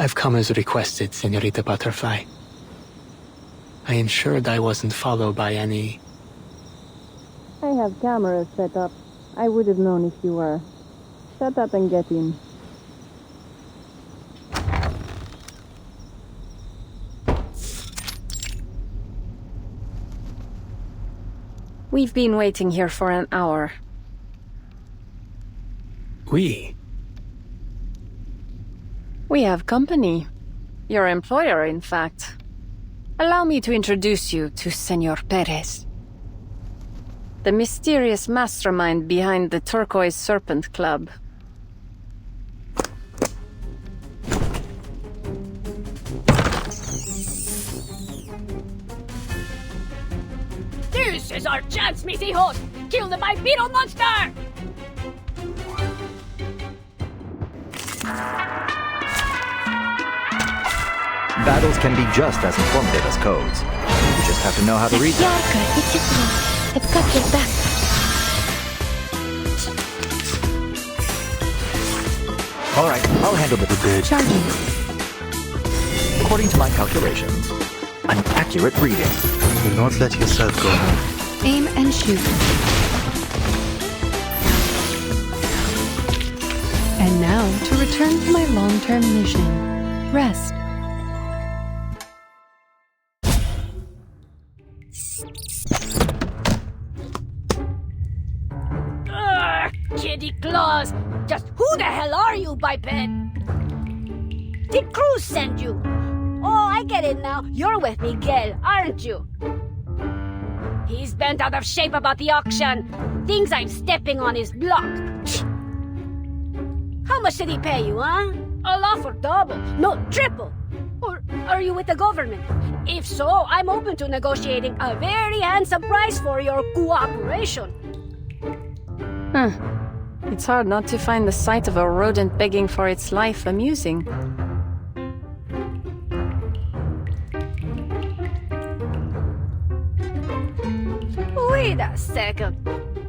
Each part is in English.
I've come as requested, Senorita Butterfly. I ensured I wasn't followed by any... I have cameras set up. I would have known if you were. Shut up and get in. We've been waiting here for an hour. We? We have company. Your employer, in fact. Allow me to introduce you to Senor Perez. The mysterious mastermind behind the Turquoise Serpent Club. This is our chance, mis hijos! Kill the bipedal monster! Battles can be just as informative as codes. You just have to know how to read them. I've got your back. Alright, I'll handle the bridge. Charging. According to my calculations, an accurate reading. Do not let yourself go now. Aim and shoot. And now to return to my long-term mission. Rest. Kitty Claus! Just who the hell are you, biped? Did Cruz send you? Oh, I get it now. You're with Miguel, aren't you? He's bent out of shape about the auction. Thinks I'm stepping on his block. How much did he pay you, huh? I'll offer double, no triple. Or are you with the government? If so, I'm open to negotiating a very handsome price for your cooperation. It's hard not to find the sight of a rodent begging for its life amusing. Wait a second.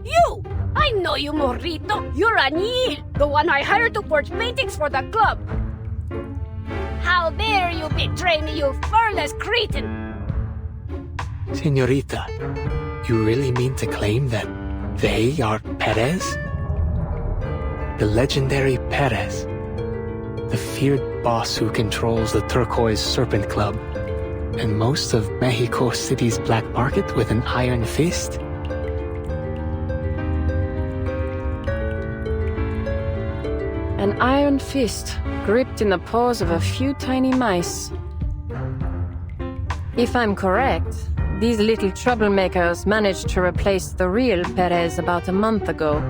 You! I know you, Morrito. You're Anil, the one I hired to forge paintings for the club. How dare you betray me, you furless cretin! Senorita, you really mean to claim that they are Perez? The legendary Perez. The feared boss who controls the Turquoise Serpent Club. And most of Mexico City's black market with an iron fist? An iron fist, gripped in the paws of a few tiny mice. If I'm correct, these little troublemakers managed to replace the real Perez about a month ago.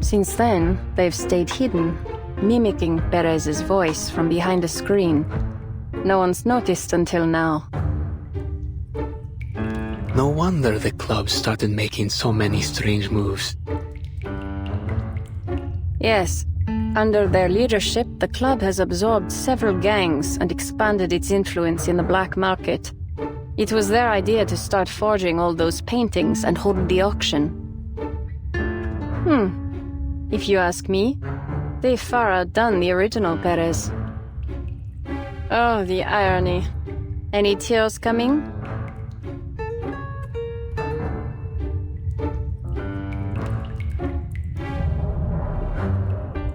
Since then, they've stayed hidden, mimicking Perez's voice from behind a screen. No one's noticed until now. No wonder the club started making so many strange moves. Yes, under their leadership, the club has absorbed several gangs and expanded its influence in the black market. It was their idea to start forging all those paintings and hold the auction. If you ask me, they've far outdone the original Perez. Oh, the irony. Any tears coming?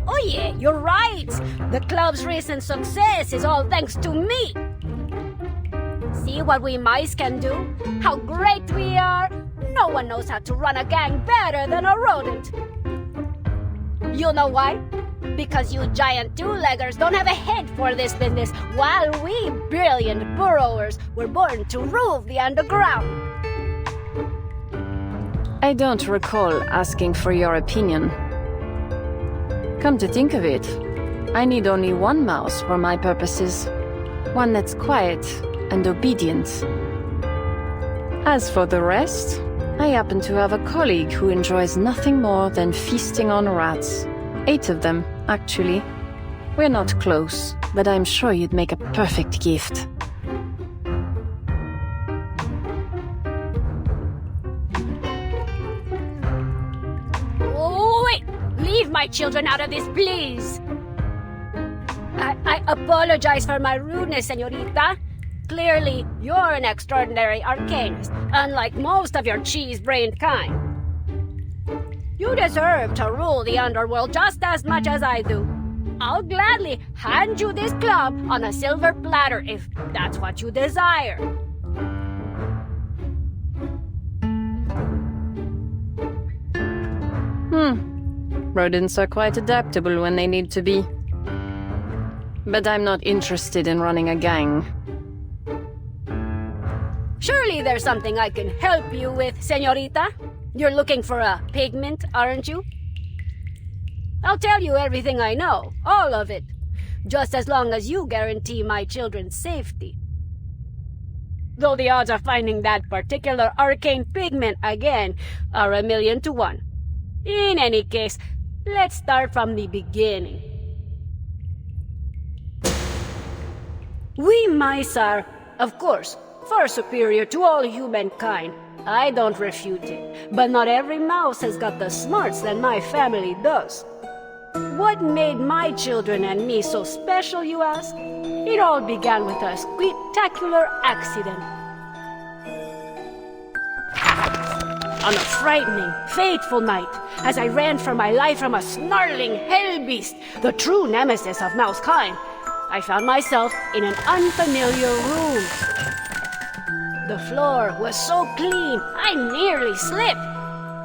Oh yeah, you're right! The club's recent success is all thanks to me! See what we mice can do? How great we are! No one knows how to run a gang better than a rodent! You know why? Because you giant two-leggers don't have a head for this business, while we brilliant burrowers were born to rule the underground. I don't recall asking for your opinion. Come to think of it, I need only one mouse for my purposes. One that's quiet and obedient. As for the rest, I happen to have a colleague who enjoys nothing more than feasting on rats. 8 of them, actually. We're not close, but I'm sure you'd make a perfect gift. Oh, wait! Leave my children out of this, please! I apologize for my rudeness, senorita. Clearly, you're an extraordinary arcanist, unlike most of your cheese-brained kind. You deserve to rule the underworld just as much as I do. I'll gladly hand you this club on a silver platter if that's what you desire. Rodents are quite adaptable when they need to be. But I'm not interested in running a gang. Surely there's something I can help you with, senorita. You're looking for a pigment, aren't you? I'll tell you everything I know, all of it, just as long as you guarantee my children's safety. Though the odds of finding that particular arcane pigment again are 1,000,000 to 1. In any case, let's start from the beginning. We mice are, of course, far superior to all humankind. I don't refute it, but not every mouse has got the smarts that my family does. What made my children and me so special, you ask? It all began with a spectacular accident. On a frightening, fateful night, as I ran for my life from a snarling hell beast, the true nemesis of mousekind, I found myself in an unfamiliar room. The floor was so clean, I nearly slipped,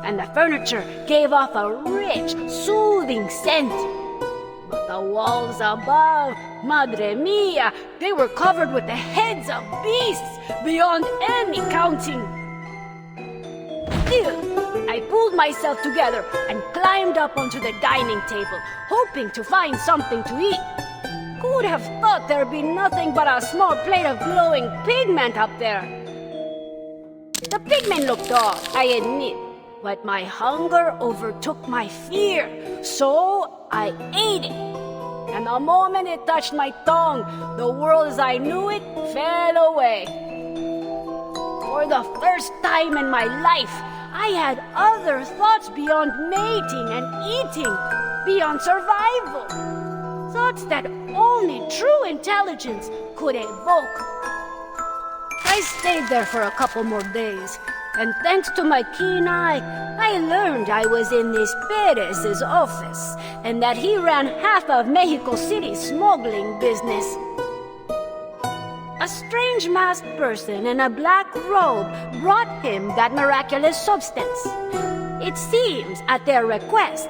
and the furniture gave off a rich, soothing scent. But the walls above, madre mia, they were covered with the heads of beasts beyond any counting. Still, I pulled myself together and climbed up onto the dining table, hoping to find something to eat. Who'd have thought there'd be nothing but a small plate of glowing pigment up there? The pigment looked off, I admit, but my hunger overtook my fear, so I ate it. And the moment it touched my tongue, the world as I knew it fell away. For the first time in my life, I had other thoughts beyond mating and eating, beyond survival. Thoughts that only true intelligence could evoke. I stayed there for a couple more days, and thanks to my keen eye, I learned I was in this Perez's office, and that he ran half of Mexico City's smuggling business. A strange masked person in a black robe brought him that miraculous substance. It seems, at their request,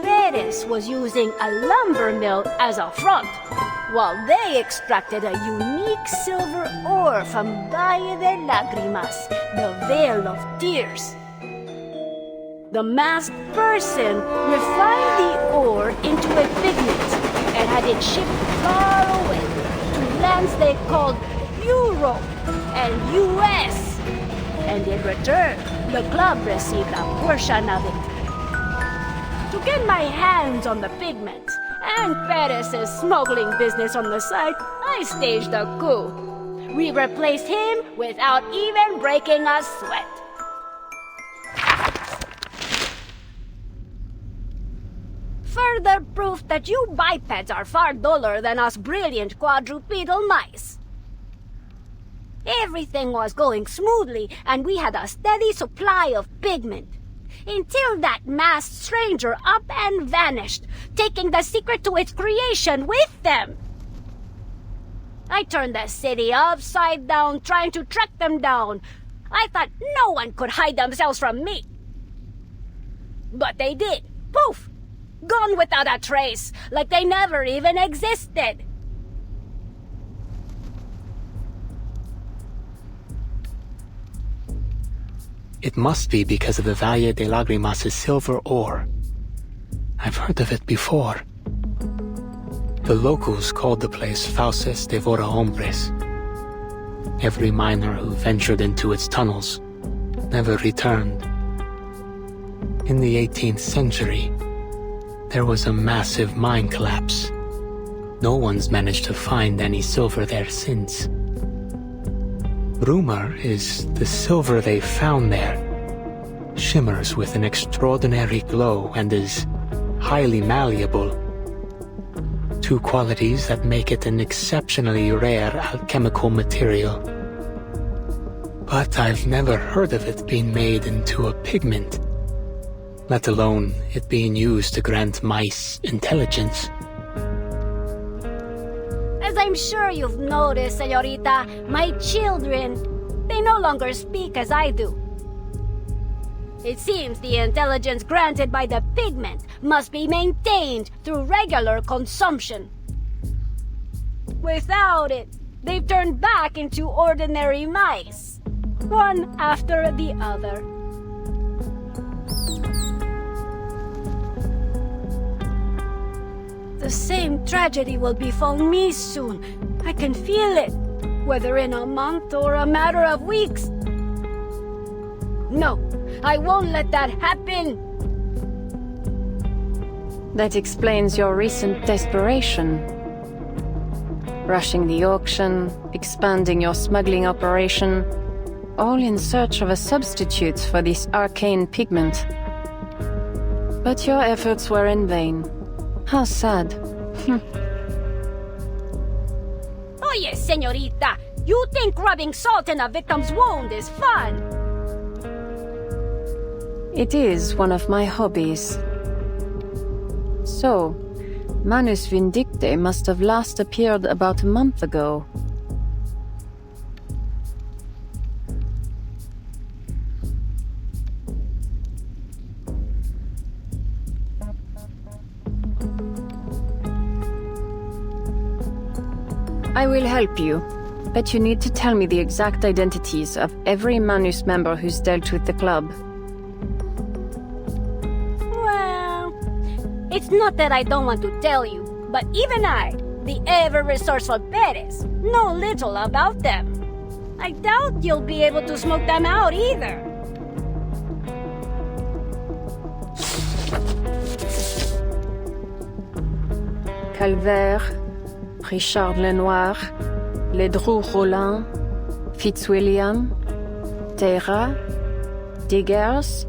Perez was using a lumber mill as a front, while they extracted a unique silver ore from Valle de Lágrimas, the Vale of Tears. The masked person refined the ore into a pigment and had it shipped far away to lands they called Europe and US. And in return, the club received a portion of it. To get my hands on the pigment and Perez's smuggling business on the side, I staged a coup. We replaced him without even breaking a sweat. Further proof that you bipeds are far duller than us brilliant quadrupedal mice. Everything was going smoothly, and we had a steady supply of pigment. Until that masked stranger up and vanished, taking the secret to its creation with them. I turned the city upside down, trying to track them down. I thought no one could hide themselves from me. But they did. Poof! Gone without a trace, like they never even existed. It must be because of the Valle de Lágrimas' silver ore. I've heard of it before. The locals called the place Fauces de Vora Hombres. Every miner who ventured into its tunnels never returned. In the 18th century, there was a massive mine collapse. No one's managed to find any silver there since. Rumor is the silver they found there shimmers with an extraordinary glow and is highly malleable. two qualities that make it an exceptionally rare alchemical material. But I've never heard of it being made into a pigment, let alone it being used to grant mice intelligence. As I'm sure you've noticed, señorita, my children, they no longer speak as I do. It seems the intelligence granted by the pigment must be maintained through regular consumption. Without it, they've turned back into ordinary mice, one after the other. The same tragedy will befall me soon. I can feel it, whether in a month or a matter of weeks. No, I won't let that happen. That explains your recent desperation. Rushing the auction, expanding your smuggling operation, all in search of a substitute for this arcane pigment. But your efforts were in vain. How sad. Oh yes, señorita. You think rubbing salt in a victim's wound is fun? It is one of my hobbies. So, Manus Vindicte must have last appeared about a month ago. I will help you, but you need to tell me the exact identities of every Manus member who's dealt with the club. Well, it's not that I don't want to tell you, but even I, the ever-resourceful Perez, know little about them. I doubt you'll be able to smoke them out either. Calvaire, Richard Lenoir, Ledru Rollin, Fitzwilliam, Terra, Diggers.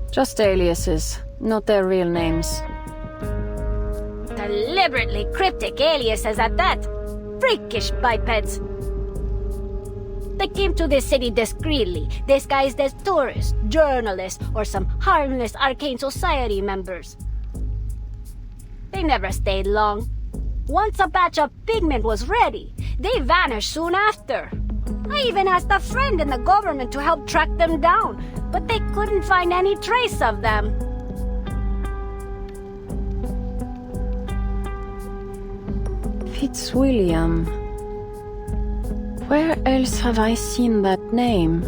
Just aliases, not their real names. Deliberately cryptic aliases at that. Freakish bipeds. They came to this city discreetly, disguised as tourists, journalists, or some harmless arcane society members. They never stayed long. Once a batch of pigment was ready, they vanished soon after. I even asked a friend in the government to help track them down, but they couldn't find any trace of them. Fitzwilliam. Where else have I seen that name,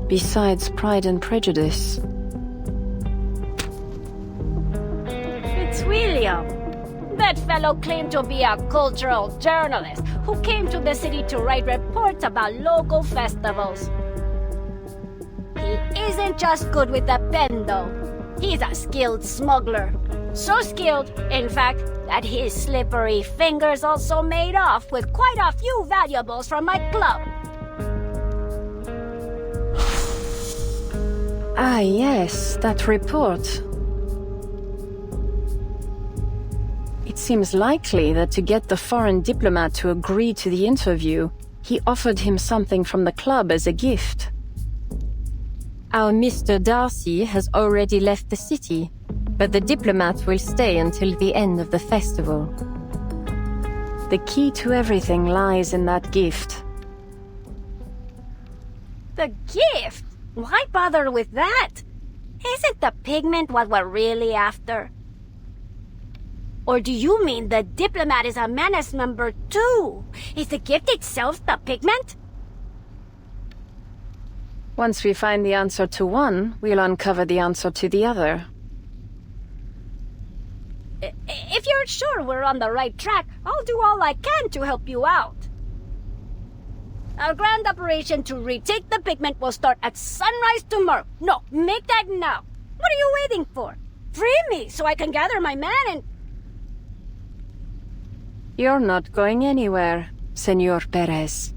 besides Pride and Prejudice? Fitzwilliam. That fellow claimed to be a cultural journalist who came to the city to write reports about local festivals. He isn't just good with a pen, though. He's a skilled smuggler. So skilled, in fact, that his slippery fingers also made off with quite a few valuables from my club. Ah, yes, that report. It seems likely that to get the foreign diplomat to agree to the interview, he offered him something from the club as a gift. Our Mr. Darcy has already left the city, but the diplomat will stay until the end of the festival. The key to everything lies in that gift. The gift? Why bother with that? Isn't the pigment what we're really after? Or do you mean the diplomat is a Manus member too? Is the gift itself the pigment? Once we find the answer to one, we'll uncover the answer to the other. If you're sure we're on the right track, I'll do all I can to help you out. Our grand operation to retake the pigment will start at sunrise tomorrow. No, make that now. What are you waiting for? Free me so I can gather my men and... You're not going anywhere, Senor Perez.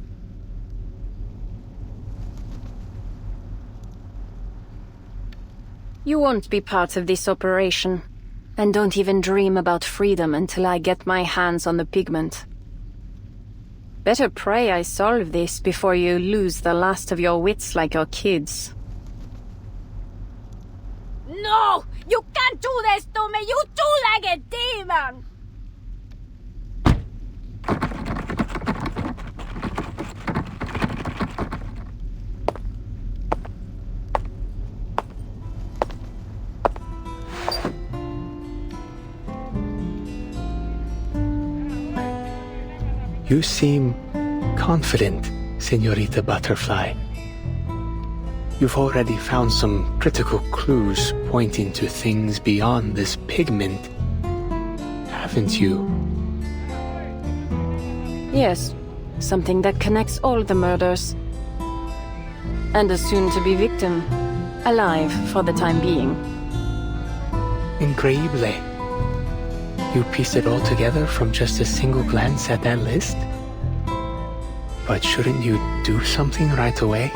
You won't be part of this operation. and don't even dream about freedom until I get my hands on the pigment. Better pray I solve this before you lose the last of your wits like your kids. No! You can't do this to me, you two-legged demon! You seem confident, Senorita Butterfly. You've already found some critical clues pointing to things beyond this pigment, haven't you? Yes, something that connects all the murders. And a soon-to-be victim, alive for the time being. Increíble. You pieced it all together from just a single glance at that list? But shouldn't you do something right away?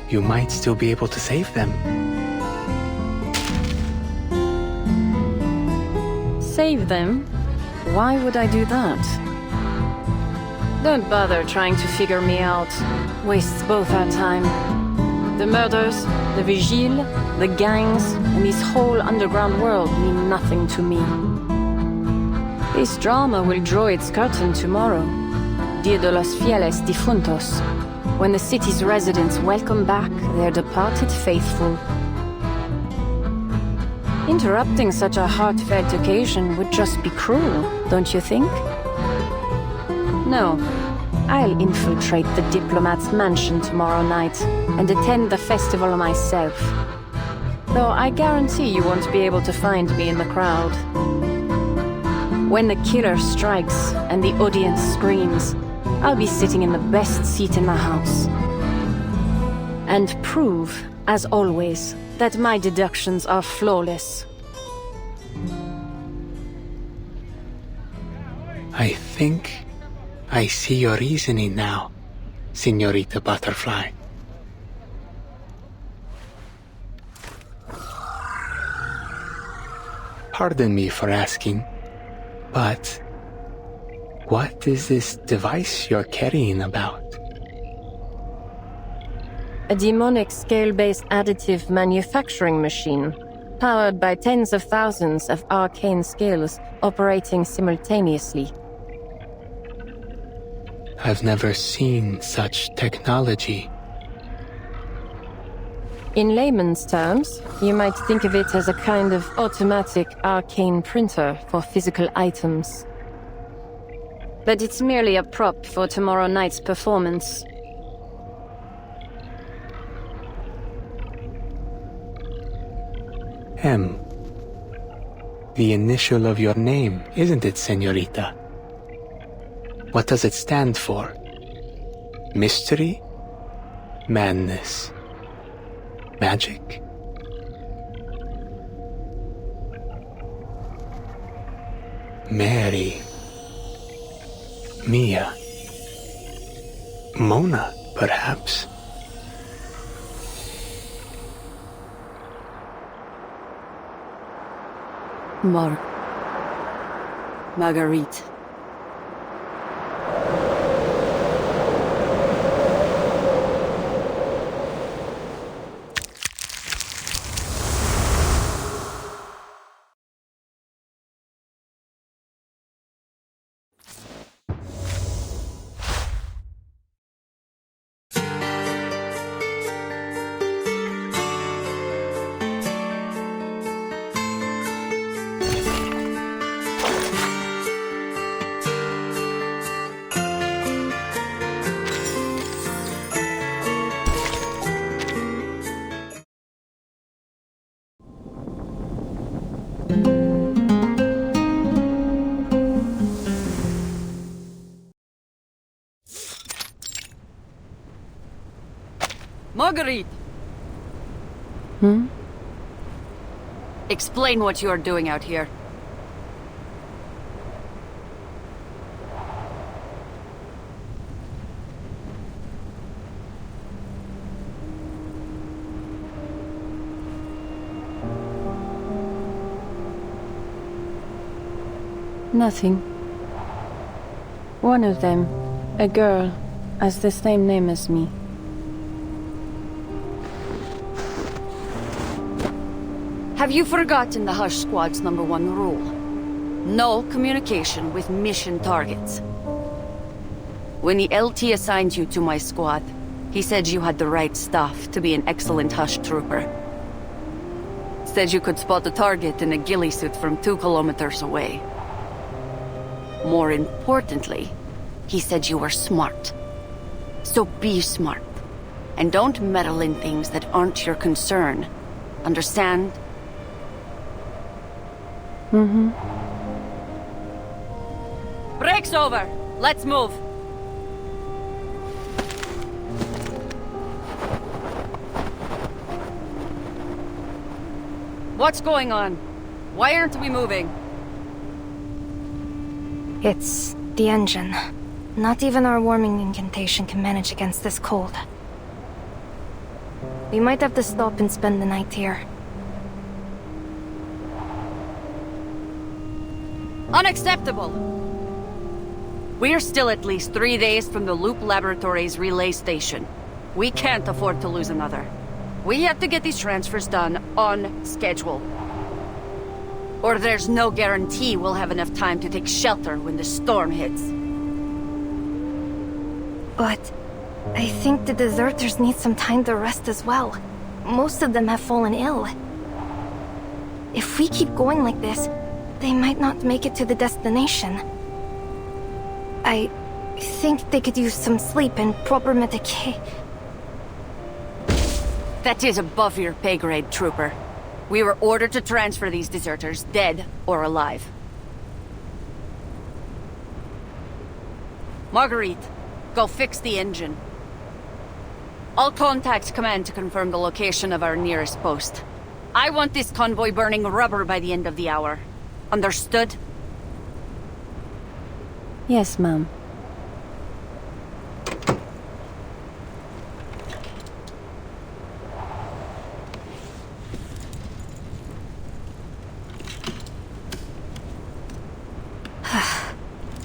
You might still be able to save them. Save them? Why would I do that? Don't bother trying to figure me out. Wastes both our time. The murders, the vigile, the gangs, and this whole underground world mean nothing to me. This drama will draw its curtain tomorrow, Dia de los Fieles Difuntos, when the city's residents welcome back their departed faithful. Interrupting such a heartfelt occasion would just be cruel, don't you think? No, I'll infiltrate the diplomat's mansion tomorrow night and attend the festival myself. Though I guarantee you won't be able to find me in the crowd. When the killer strikes and the audience screams, I'll be sitting in the best seat in the house. And prove, as always, that my deductions are flawless. I think I see your reasoning now, Senorita Butterfly. Pardon me for asking, but what is this device you're carrying about? A demonic scale-based additive manufacturing machine, powered by tens of thousands of arcane scales operating simultaneously. I've never seen such technology. In layman's terms, you might think of it as a kind of automatic arcane printer for physical items. But it's merely a prop for tomorrow night's performance. M. The initial of your name, isn't it, Senorita? What does it stand for? Mystery? Madness? Magic? Mary. Mia. Mona, perhaps? Marguerite. Marguerite! Explain what you are doing out here. Nothing. One of them, a girl, has the same name as me. Have you forgotten the Hush Squad's #1 rule? No communication with mission targets. When the LT assigned you to my squad, he said you had the right stuff to be an excellent Hush trooper. Said you could spot the target in a ghillie suit from 2 kilometers away. More importantly, he said you were smart. So be smart. And don't meddle in things that aren't your concern. Understand? Mm-hmm. Break's over. Let's move. What's going on? Why aren't we moving? It's the engine. Not even our warming incantation can manage against this cold. We might have to stop and spend the night here. Unacceptable! We're still at least 3 days from the Loop Laboratories relay station. We can't afford to lose another. We have to get these transfers done on schedule. Or there's no guarantee we'll have enough time to take shelter when the storm hits. But I think the deserters need some time to rest as well. Most of them have fallen ill. If we keep going like this, they might not make it to the destination. I think they could use some sleep and proper medication. That is above your pay grade, Trooper. We were ordered to transfer these deserters, dead or alive. Marguerite, go fix the engine. I'll contact command to confirm the location of our nearest post. I want this convoy burning rubber by the end of the hour. Understood? Yes, ma'am.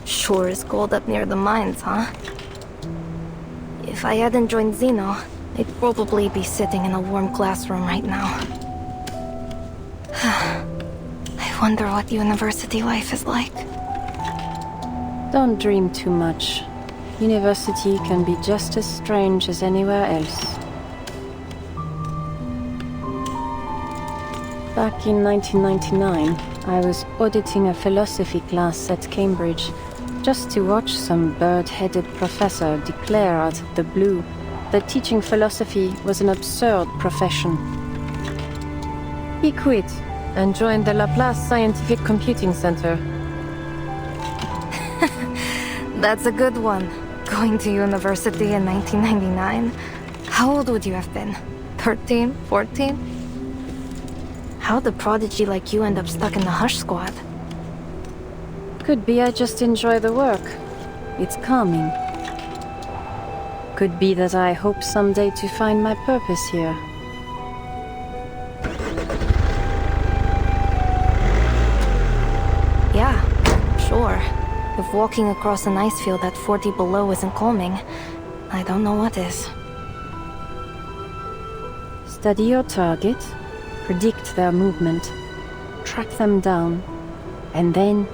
Sure is cold up near the mines, huh? If I hadn't joined Xeno, I'd probably be sitting in a warm classroom right now. I wonder what university life is like. Don't dream too much. University can be just as strange as anywhere else. Back in 1999, I was auditing a philosophy class at Cambridge, just to watch some bird-headed professor declare out of the blue that teaching philosophy was an absurd profession. He quit and joined the Laplace Scientific Computing Center. That's a good one. Going to university in 1999? How old would you have been? 13? 14? How'd a prodigy like you end up stuck in the Hush Squad? Could be I just enjoy the work. It's calming. Could be that I hope someday to find my purpose here. Yeah, sure. If walking across an ice field at 40 below isn't calming, I don't know what is. Study your target, predict their movement, track them down, and then...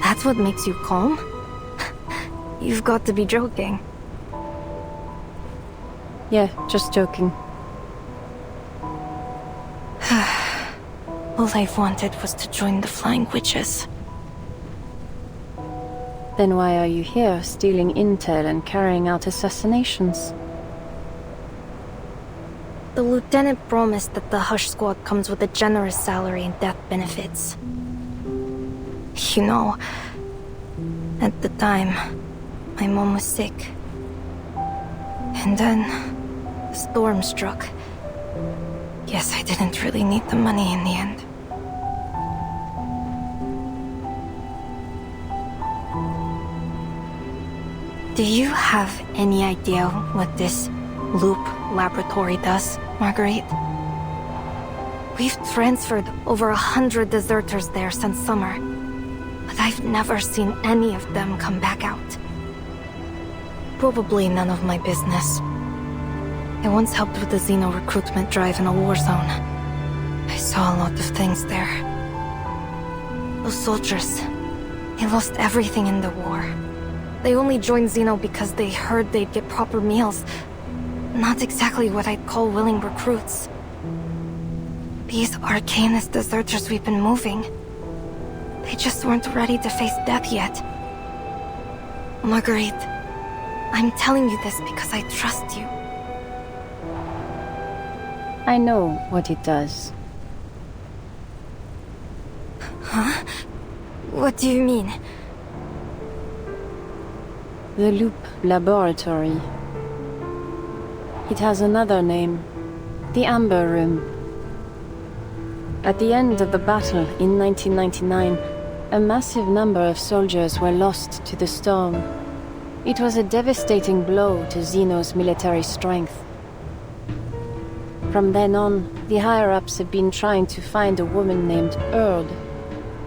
That's what makes you calm? You've got to be joking. Yeah, just joking. All I've wanted was to join the Flying Witches. Then why are you here, stealing intel and carrying out assassinations? The lieutenant promised that the Hush Squad comes with a generous salary and death benefits. You know, at the time, my mom was sick. And then, the storm struck. Guess I didn't really need the money in the end. Do you have any idea what this Loop laboratory does, Marguerite? We've transferred over 100 deserters there since summer, but I've never seen any of them come back out. Probably none of my business. I once helped with the Xeno recruitment drive in a war zone. I saw a lot of things there. Those soldiers, they lost everything in the war. They only joined Xeno because they heard they'd get proper meals. Not exactly what I'd call willing recruits. These Arcanist deserters we've been moving, they just weren't ready to face death yet. Marguerite, I'm telling you this because I trust you. I know what it does. Huh? What do you mean? The Loop Laboratory. It has another name. The Amber Room. At the end of the battle in 1999, a massive number of soldiers were lost to the storm. It was a devastating blow to Xeno's military strength. From then on, the higher-ups have been trying to find a woman named Erd,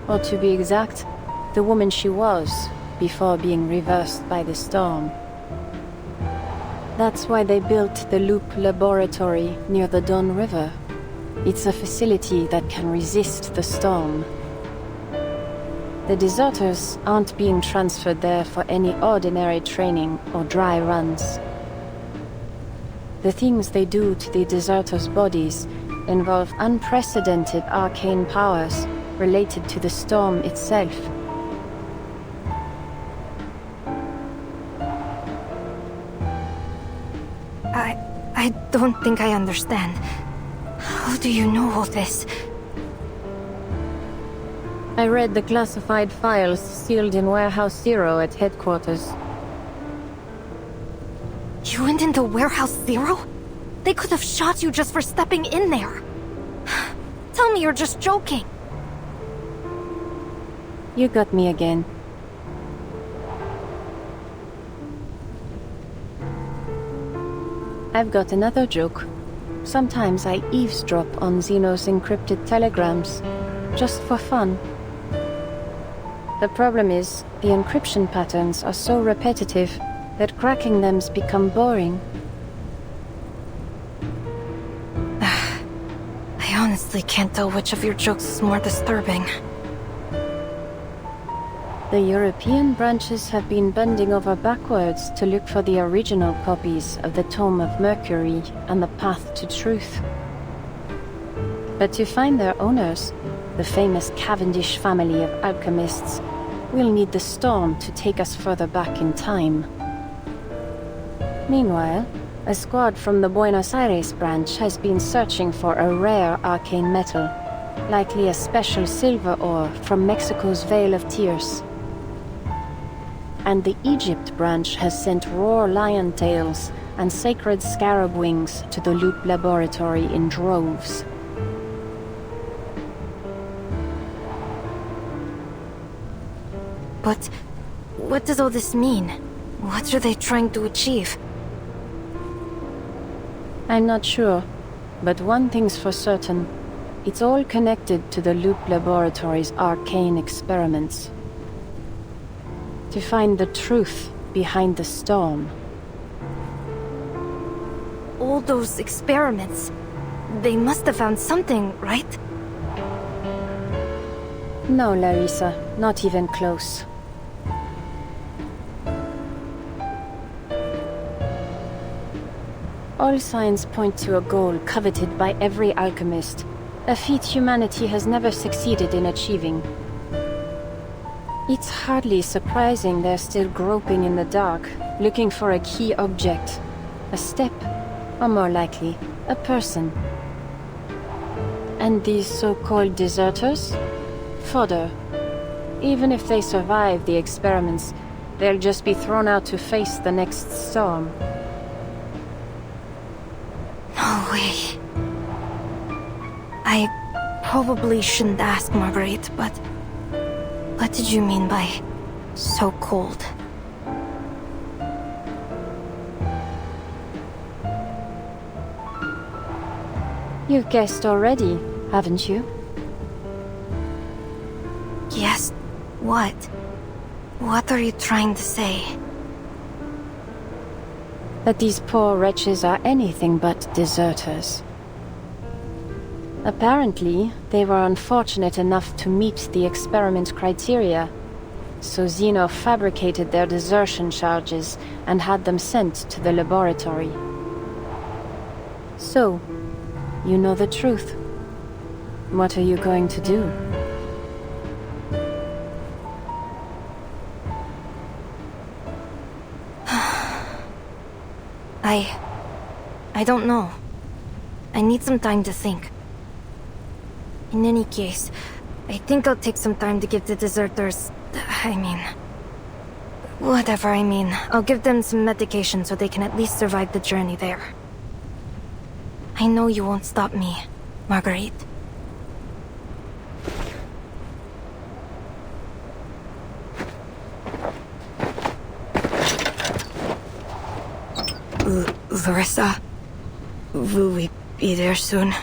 or to be exact, the woman she was before being reversed by the storm. That's why they built the Loop Laboratory near the Don River. It's a facility that can resist the storm. The deserters aren't being transferred there for any ordinary training or dry runs. The things they do to the deserters' bodies involve unprecedented arcane powers related to the storm itself. I don't think I understand. How do you know all this? I read the classified files sealed in Warehouse Zero at headquarters. You went into Warehouse Zero? They could have shot you just for stepping in there. Tell me you're just joking. You got me again. I've got another joke. Sometimes I eavesdrop on Xeno's encrypted telegrams, just for fun. The problem is, the encryption patterns are so repetitive that cracking them's become boring. I honestly can't tell which of your jokes is more disturbing. The European branches have been bending over backwards to look for the original copies of the Tome of Mercury and the Path to Truth. But to find their owners, the famous Cavendish family of alchemists, we'll need the storm to take us further back in time. Meanwhile, a squad from the Buenos Aires branch has been searching for a rare arcane metal, likely a special silver ore from Mexico's Vale of Tears. And the Egypt branch has sent raw lion tails and sacred scarab wings to the Loop Laboratory in droves. But what does all this mean? What are they trying to achieve? I'm not sure, but one thing's for certain. It's all connected to the Loop Laboratory's arcane experiments. To find the truth behind the storm. All those experiments, they must have found something, right? No, Larissa, not even close. All signs point to a goal coveted by every alchemist, a feat humanity has never succeeded in achieving. It's hardly surprising they're still groping in the dark, looking for a key object, a step, or more likely, a person. And these so-called deserters? Fodder. Even if they survive the experiments, they'll just be thrown out to face the next storm. No way. I probably shouldn't ask, Marguerite, but what did you mean by so cold? You've guessed already. haven't you? Yes. What? What are you trying to say? That these poor wretches are anything but deserters. Apparently, they were unfortunate enough to meet the experiment criteria, so Zeno fabricated their desertion charges and had them sent to the laboratory. So, you know the truth. What are you going to do? I don't know. I need some time to think. In any case, I think I'll take some time to give the deserters... I'll give them some medication so they can at least survive the journey there. I know you won't stop me, Marguerite. Larissa, will we be there soon?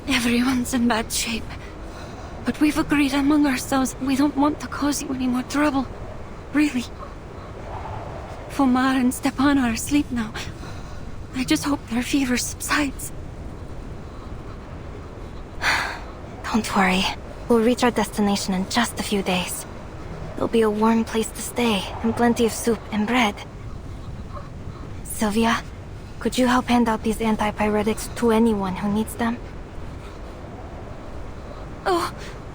Everyone's in bad shape. But we've agreed among ourselves we don't want to cause you any more trouble. Really. Fomar and Stepan are asleep now. I just hope their fever subsides. Don't worry. We'll reach our destination in just a few days. There'll be a warm place to stay, and plenty of soup and bread. Sylvia, could you help hand out these antipyretics to anyone who needs them? Oh,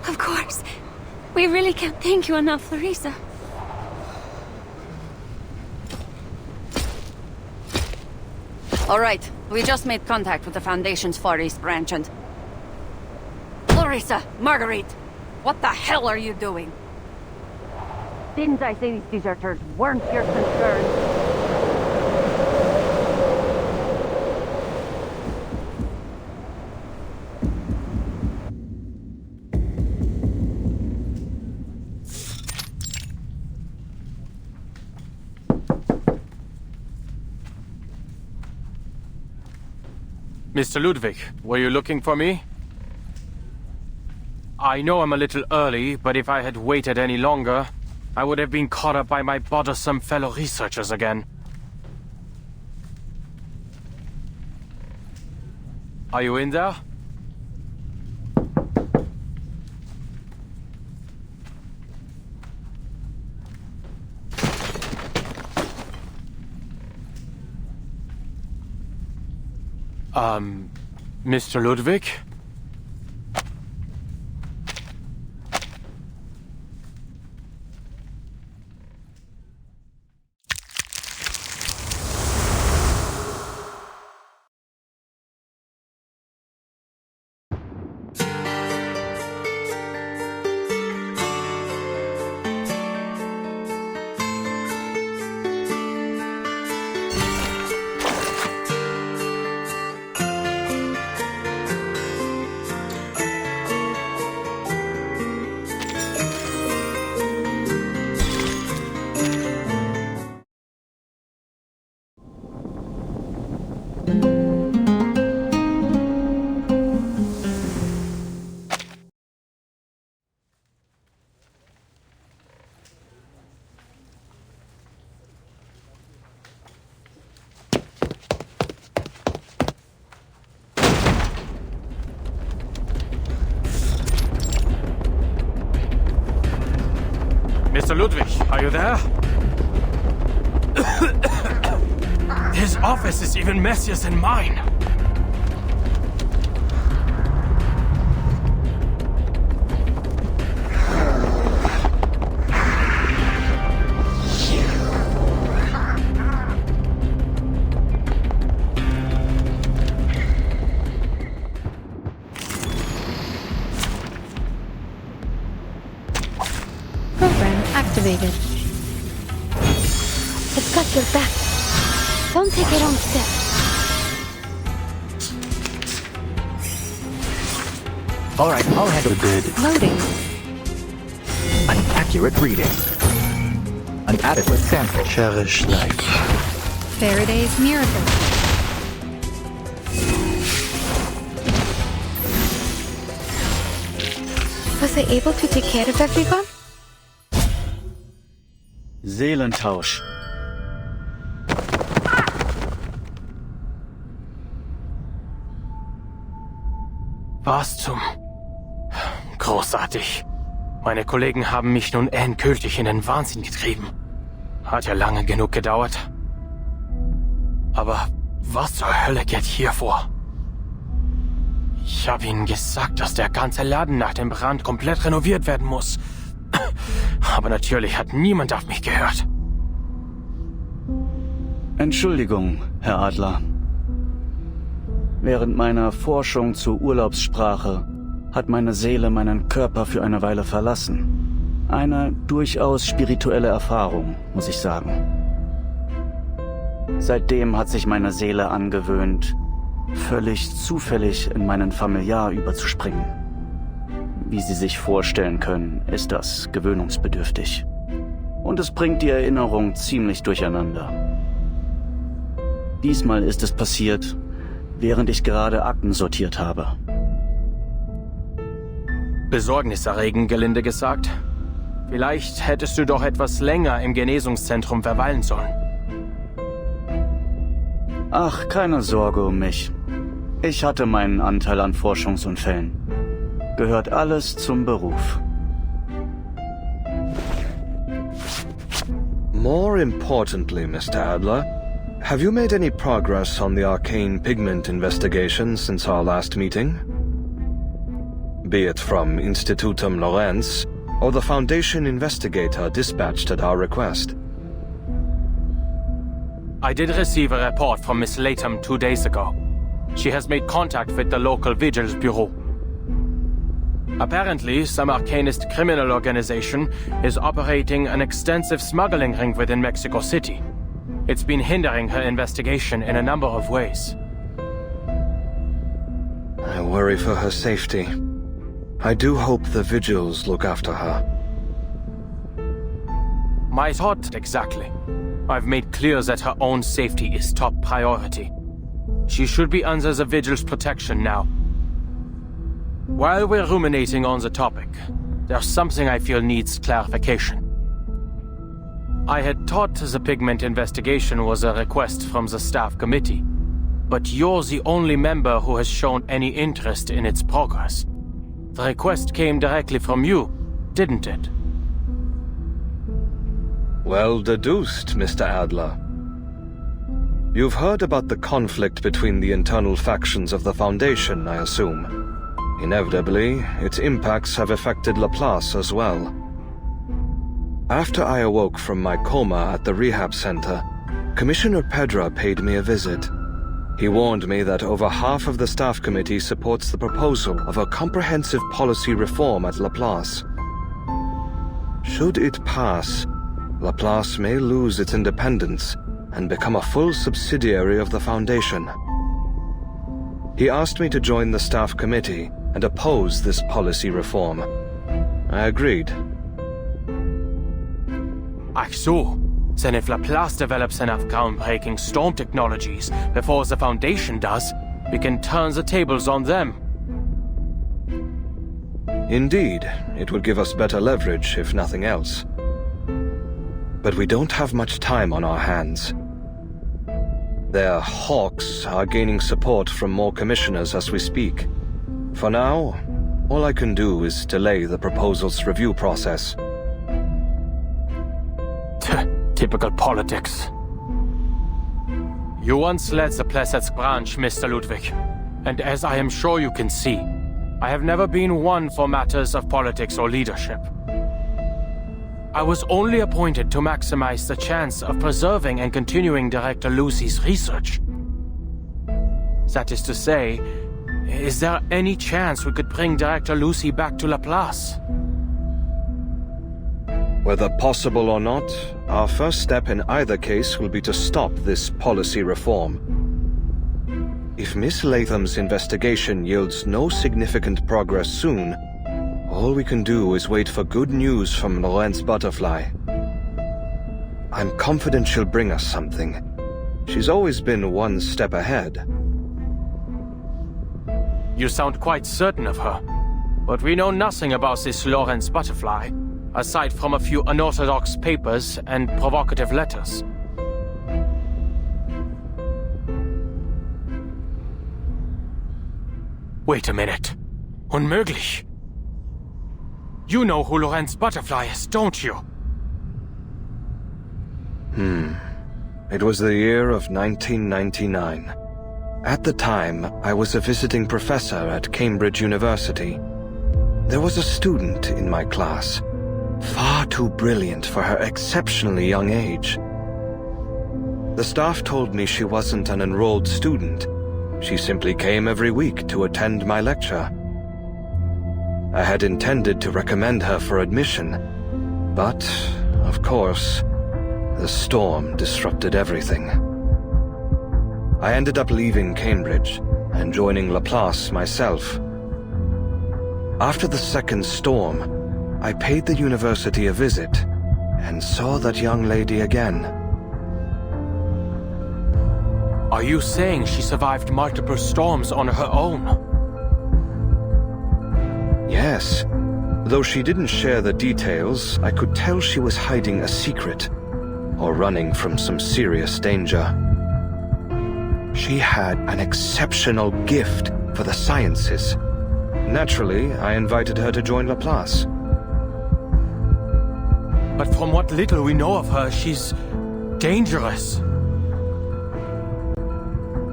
of course. We really can't thank you enough, Larissa. All right, we just made contact with the Foundation's Far East branch and... Larissa, Marguerite, what the hell are you doing? Didn't I say these deserters weren't your concern? Mr. Ludwig, were you looking for me? I know I'm a little early, but if I had waited any longer, I would have been caught up by my bothersome fellow researchers again. Are you in there? Mr. Ludwig? Mr. Ludwig, are you there? His office is even messier than mine. Activated. It's got your back. Don't take a wrong step. All right, I'll handle it. Loading. An accurate reading. An adequate sample. Cherish life. Faraday's miracle. Was I able to take care of everyone? Seelentausch. Was zum... Großartig. Meine Kollegen haben mich nun endgültig in den Wahnsinn getrieben. Hat ja lange genug gedauert. Aber was zur Hölle geht hier vor? Ich habe ihnen gesagt, dass der ganze Laden nach dem Brand komplett renoviert werden muss. Aber natürlich hat niemand auf mich gehört. Entschuldigung, Herr Adler. Während meiner Forschung zur Urlaubssprache hat meine Seele meinen Körper für eine Weile verlassen. Eine durchaus spirituelle Erfahrung, muss ich sagen. Seitdem hat sich meine Seele angewöhnt, völlig zufällig in meinen Familiar überzuspringen. Wie Sie sich vorstellen können, ist das gewöhnungsbedürftig. Und es bringt die Erinnerung ziemlich durcheinander. Diesmal ist es passiert, während ich gerade Akten sortiert habe. Besorgniserregend, gelinde gesagt. Vielleicht hättest du doch etwas länger im Genesungszentrum verweilen sollen. Ach, keine Sorge um mich. Ich hatte meinen Anteil an Forschungsunfällen. Gehört alles zum Beruf. More importantly, Mr. Adler, have you made any progress on the arcane pigment investigation since our last meeting? Be it from Institutum Lorenz or the Foundation investigator dispatched at our request. I did receive a report from Miss Latham 2 days ago. She has made contact with the local vigilance bureau. Apparently, some arcanist criminal organization is operating an extensive smuggling ring within Mexico City. It's been hindering her investigation in a number of ways. I worry for her safety. I do hope the vigils look after her. My thought exactly. I've made clear that her own safety is top priority. She should be under the vigil's protection now. While we're ruminating on the topic, there's something I feel needs clarification. I had thought the pigment investigation was a request from the staff committee, but you're the only member who has shown any interest in its progress. The request came directly from you, didn't it? Well deduced, Mr. Adler. You've heard about the conflict between the internal factions of the Foundation, I assume. Inevitably, its impacts have affected Laplace as well. After I awoke from my coma at the rehab center, Commissioner Pedra paid me a visit. He warned me that over half of the staff committee supports the proposal of a comprehensive policy reform at Laplace. Should it pass, Laplace may lose its independence and become a full subsidiary of the Foundation. He asked me to join the staff committee and oppose this policy reform. I agreed. Ach so. Then if Laplace develops enough groundbreaking storm technologies before the Foundation does, we can turn the tables on them. Indeed, it would give us better leverage, if nothing else. But we don't have much time on our hands. Their hawks are gaining support from more commissioners as we speak. For now, all I can do is delay the proposal's review process. Typical politics. You once led the Plesetsk branch, Mr. Ludwig, and as I am sure you can see, I have never been one for matters of politics or leadership. I was only appointed to maximize the chance of preserving and continuing Director Lucy's research. That is to say, is there any chance we could bring Director Lucy back to Laplace? Whether possible or not, our first step in either case will be to stop this policy reform. If Miss Latham's investigation yields no significant progress soon, all we can do is wait for good news from Lorenz Butterfly. I'm confident she'll bring us something. She's always been one step ahead. You sound quite certain of her. but we know nothing about this Lawrence butterfly, aside from a few unorthodox papers and provocative letters. Wait a minute. Unmöglich. You know who Lawrence Butterfly is, don't you? It was the year of 1999. At the time, I was a visiting professor at Cambridge University. There was a student in my class, far too brilliant for her exceptionally young age. The staff told me she wasn't an enrolled student. She simply came every week to attend my lecture. I had intended to recommend her for admission, but, of course, the storm disrupted everything. I ended up leaving Cambridge and joining Laplace myself. After the second storm, I paid the university a visit and saw that young lady again. Are you saying she survived multiple storms on her own? Yes. Though she didn't share the details, I could tell she was hiding a secret, or running from some serious danger. She had an exceptional gift for the sciences. Naturally, I invited her to join Laplace. But from what little we know of her, she's dangerous.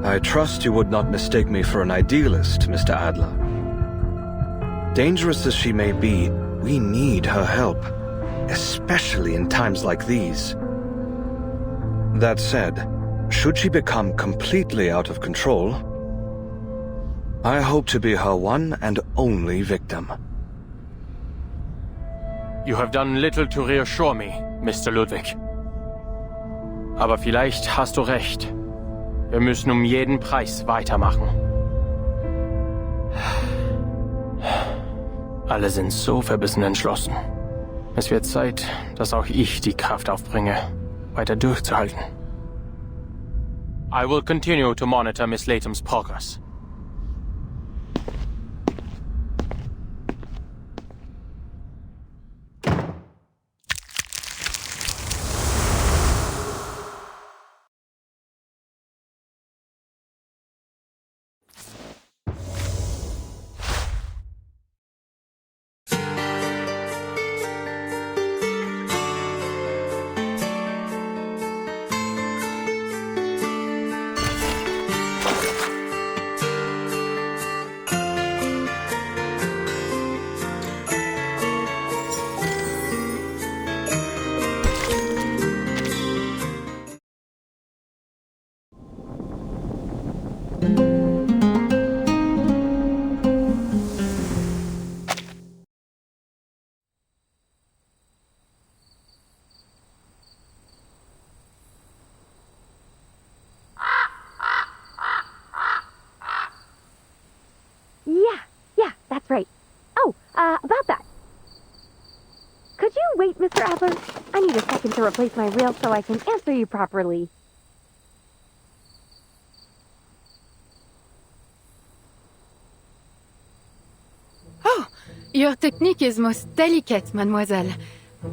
I trust you would not mistake me for an idealist, Mr. Adler. Dangerous as she may be, we need her help, especially in times like these. That said, should she become completely out of control, I hope to be her one and only victim. You have done little to reassure me, Mr. Ludwig. Aber vielleicht hast du recht. Wir müssen um jeden Preis weitermachen. Alle sind so verbissen entschlossen. Es wird Zeit, dass auch ich die Kraft aufbringe, weiter durchzuhalten. I will continue to monitor Miss Latham's progress. Right. Oh, about that. Could you wait, Mr. Adler? I need a second to replace my reel so I can answer you properly. Oh, your technique is most delicate, mademoiselle.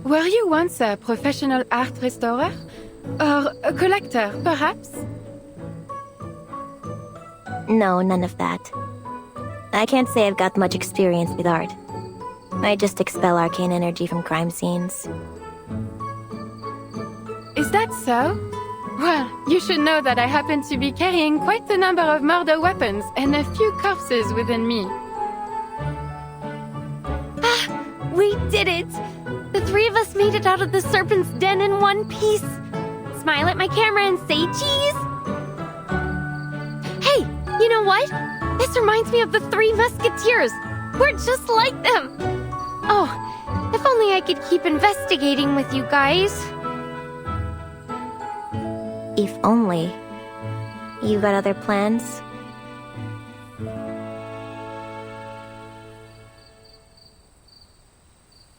Were you once a professional art restorer? Or a collector, perhaps? No, none of that. I can't say I've got much experience with art. I just expel arcane energy from crime scenes. Is that so? Well, you should know that I happen to be carrying quite a number of murder weapons and a few corpses within me. Ah, we did it! The three of us made it out of the serpent's den in one piece. Smile at my camera and say cheese! Hey, you know what? This reminds me of the Three Musketeers. We're just like them. Oh, if only I could keep investigating with you guys. If only. You got other plans?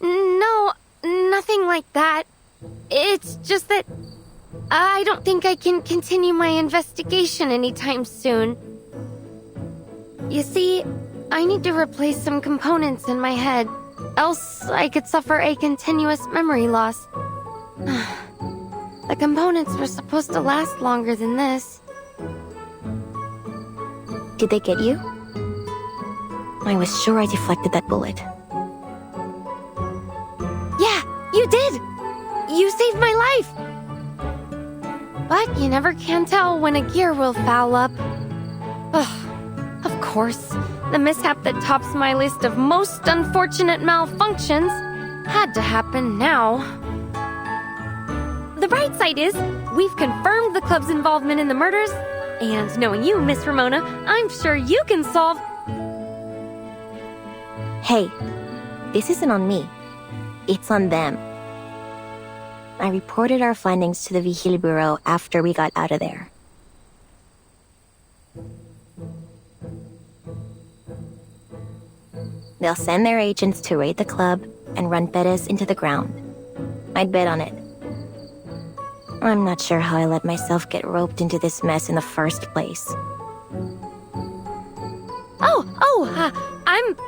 No, nothing like that. It's just that I don't think I can continue my investigation anytime soon. You see, I need to replace some components in my head, else I could suffer a continuous memory loss. The components were supposed to last longer than this. Did they get you? I was sure I deflected that bullet. Yeah, you did! You saved my life! But you never can tell when a gear will foul up. Ugh, of course, the mishap that tops my list of most unfortunate malfunctions had to happen now. The bright side is, we've confirmed the club's involvement in the murders, and knowing you, Miss Ramona, I'm sure you can solve... Hey, this isn't on me. It's on them. I reported our findings to the Vigil Bureau after we got out of there. They'll send their agents to raid the club and run Perez into the ground. I'd bet on it. I'm not sure how I let myself get roped into this mess in the first place.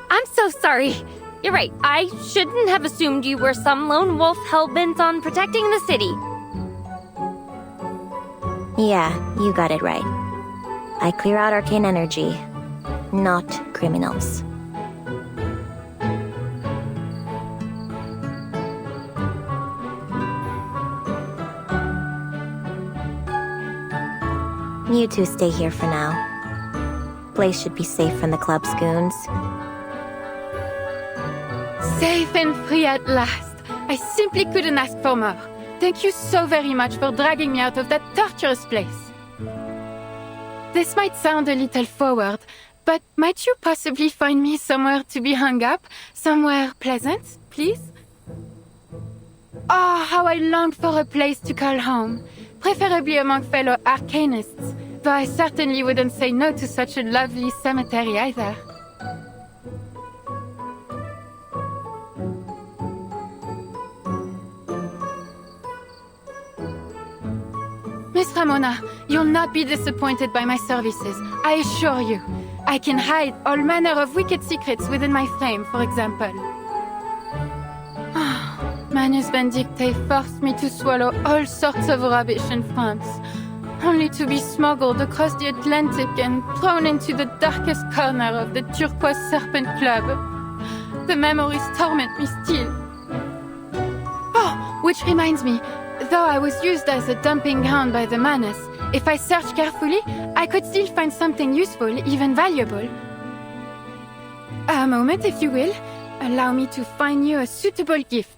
I'm so sorry. You're right, I shouldn't have assumed you were some lone wolf hell-bent on protecting the city. Yeah, you got it right. I clear out arcane energy, not criminals. You two stay here for now. Place should be safe from the club's goons. Safe and free at last. I simply couldn't ask for more. Thank you so very much for dragging me out of that torturous place. This might sound a little forward, but might you possibly find me somewhere to be hung up? Somewhere pleasant, please? Oh, how I long for a place to call home. Preferably among fellow arcanists, though I certainly wouldn't say no to such a lovely cemetery either. Miss Ramona, you'll not be disappointed by my services, I assure you. I can hide all manner of wicked secrets within my frame, for example. Manus Benedicte forced me to swallow all sorts of rubbish in France, only to be smuggled across the Atlantic and thrown into the darkest corner of the Turquoise Serpent Club. The memories torment me still. Oh, which reminds me, though I was used as a dumping ground by the Manus, if I search carefully, I could still find something useful, even valuable. A moment, if you will. Allow me to find you a suitable gift.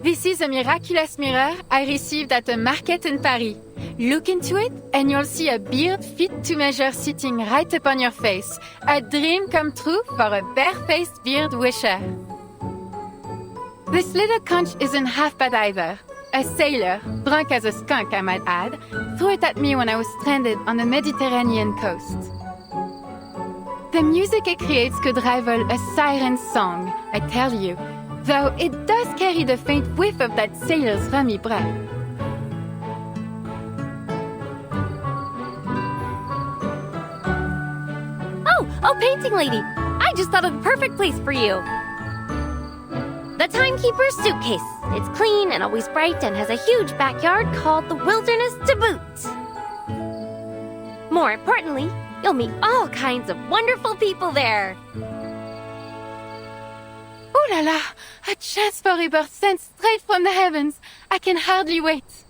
This is a miraculous mirror I received at a market in Paris. Look into it, and you'll see a beard fit to measure sitting right upon your face. A dream come true for a bare-faced beard wisher. This little conch isn't half bad either. A sailor, drunk as a skunk I might add, threw it at me when I was stranded on the Mediterranean coast. The music it creates could rival a siren's song, I tell you, though it does carry the faint whiff of that sailor's rummy breath. Oh, painting lady! I just thought of the perfect place for you! The Timekeeper's suitcase. It's clean and always bright and has a huge backyard called the Wilderness to boot. More importantly, you'll meet all kinds of wonderful people there. Ooh la la! A chance for rebirth sent straight from the heavens! I can hardly wait!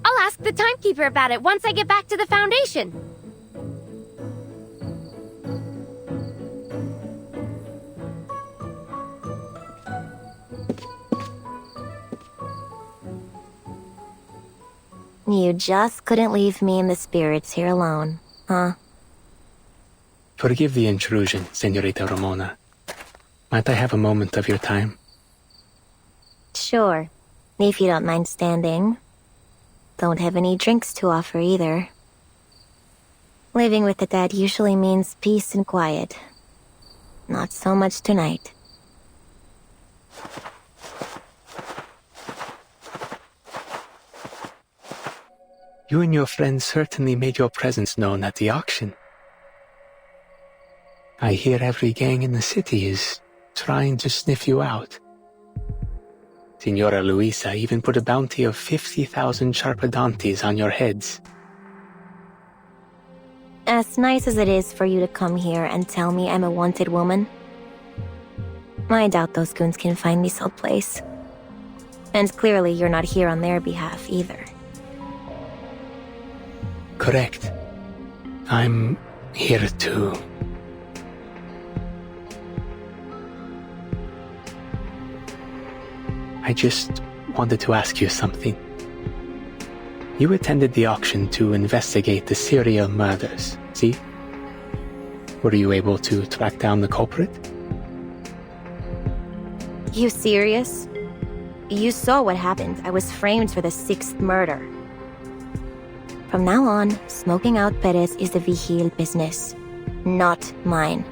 I'll ask the Timekeeper about it once I get back to the Foundation. You just couldn't leave me and the spirits here alone, huh? Forgive the intrusion, Senorita Ramona. Might I have a moment of your time? Sure, if you don't mind standing. Don't have any drinks to offer either. Living with the dead usually means peace and quiet. Not so much tonight. You and your friends certainly made your presence known at the auction. I hear every gang in the city is trying to sniff you out. Signora Luisa even put a bounty of 50,000 charpadontes on your heads. As nice as it is for you to come here and tell me I'm a wanted woman, I doubt those goons can find this old place. And clearly you're not here on their behalf either. Correct. I'm here to... I just wanted to ask you something. You attended the auction to investigate the serial murders, see? Were you able to track down the culprit? You serious? You saw what happened. I was framed for the 6th murder. From now on, smoking out Perez is the Vigil business, not mine.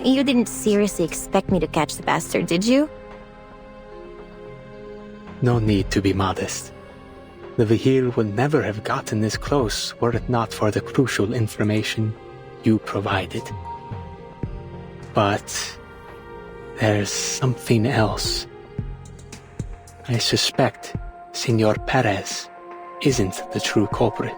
You didn't seriously expect me to catch the bastard, did you? No need to be modest. The Vigil would never have gotten this close were it not for the crucial information you provided. But there's something else. I suspect Senor Perez isn't the true culprit.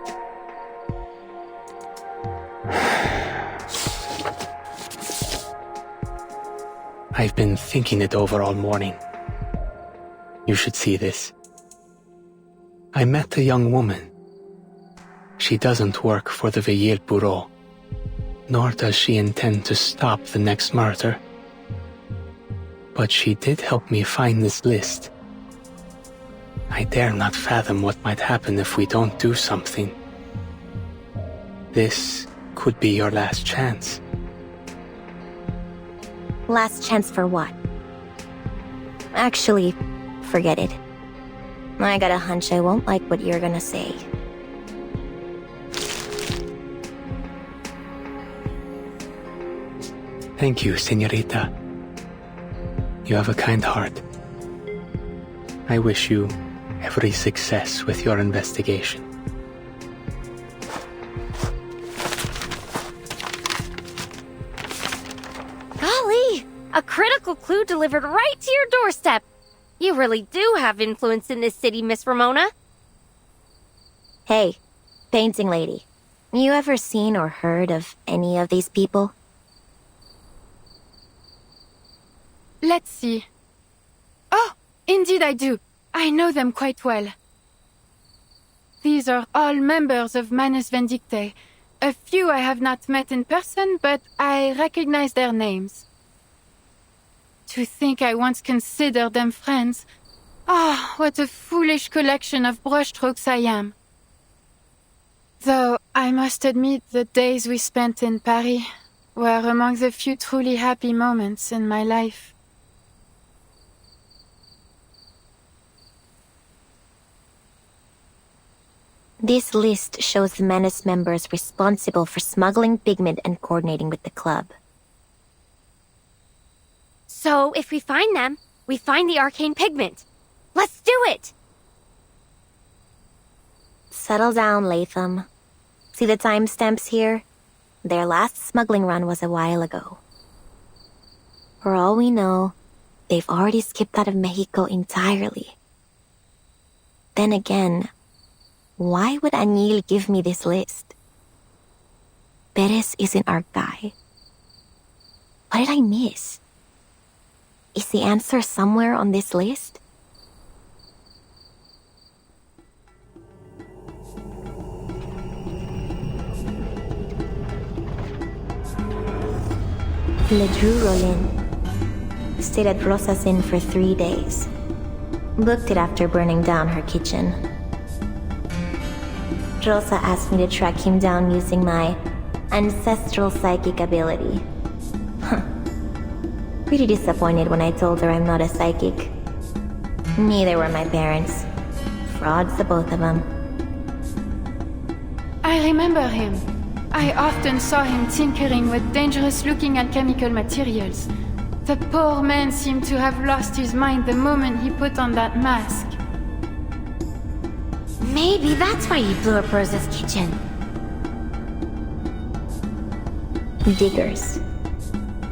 I've been thinking it over all morning. You should see this. I met a young woman. She doesn't work for the Vigil Bureau, nor does she intend to stop the next murder. But she did help me find this list. I dare not fathom what might happen if we don't do something. This could be your last chance. Last chance for what? Actually, forget it. I got a hunch I won't like what you're gonna say. Thank you, señorita. You have a kind heart. I wish you every success with your investigation. Golly! A critical clue delivered right to your doorstep! You really do have influence in this city, Miss Ramona. Hey, painting lady. You ever seen or heard of any of these people? Let's see. Oh, indeed I do. I know them quite well. These are all members of Manus Vindictae. A few I have not met in person, but I recognize their names. To think I once considered them friends. Ah, what a foolish collection of brushstrokes I am. Though, I must admit the days we spent in Paris were among the few truly happy moments in my life. This list shows the Manus members responsible for smuggling pigment and coordinating with the club. So, if we find them, we find the arcane pigment. Let's do it! Settle down, Latham. See the timestamps here? Their last smuggling run was a while ago. For all we know, they've already skipped out of Mexico entirely. Then again, why would Añil give me this list? Perez isn't our guy. What did I miss? Is the answer somewhere on this list? Ledru Rollin stayed at Rosa's Inn for 3 days. Booked it after burning down her kitchen. Rosa asked me to track him down using my ancestral psychic ability. Pretty disappointed when I told her I'm not a psychic. Neither were my parents. Frauds, the both of them. I remember him. I often saw him tinkering with dangerous-looking alchemical materials. The poor man seemed to have lost his mind the moment he put on that mask. Maybe that's why he blew up Rosa's kitchen. Diggers.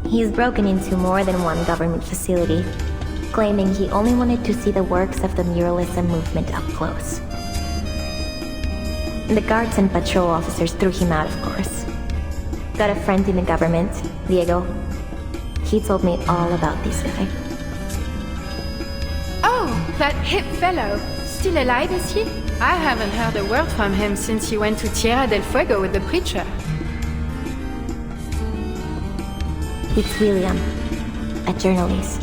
He's broken into more than one government facility, claiming he only wanted to see the works of the muralism movement up close. The guards and patrol officers threw him out, of course. Got a friend in the government, Diego. He told me all about this guy. Oh, that hip fellow. Still alive, is he? I haven't heard a word from him since he went to Tierra del Fuego with the preacher. It's William, a journalist.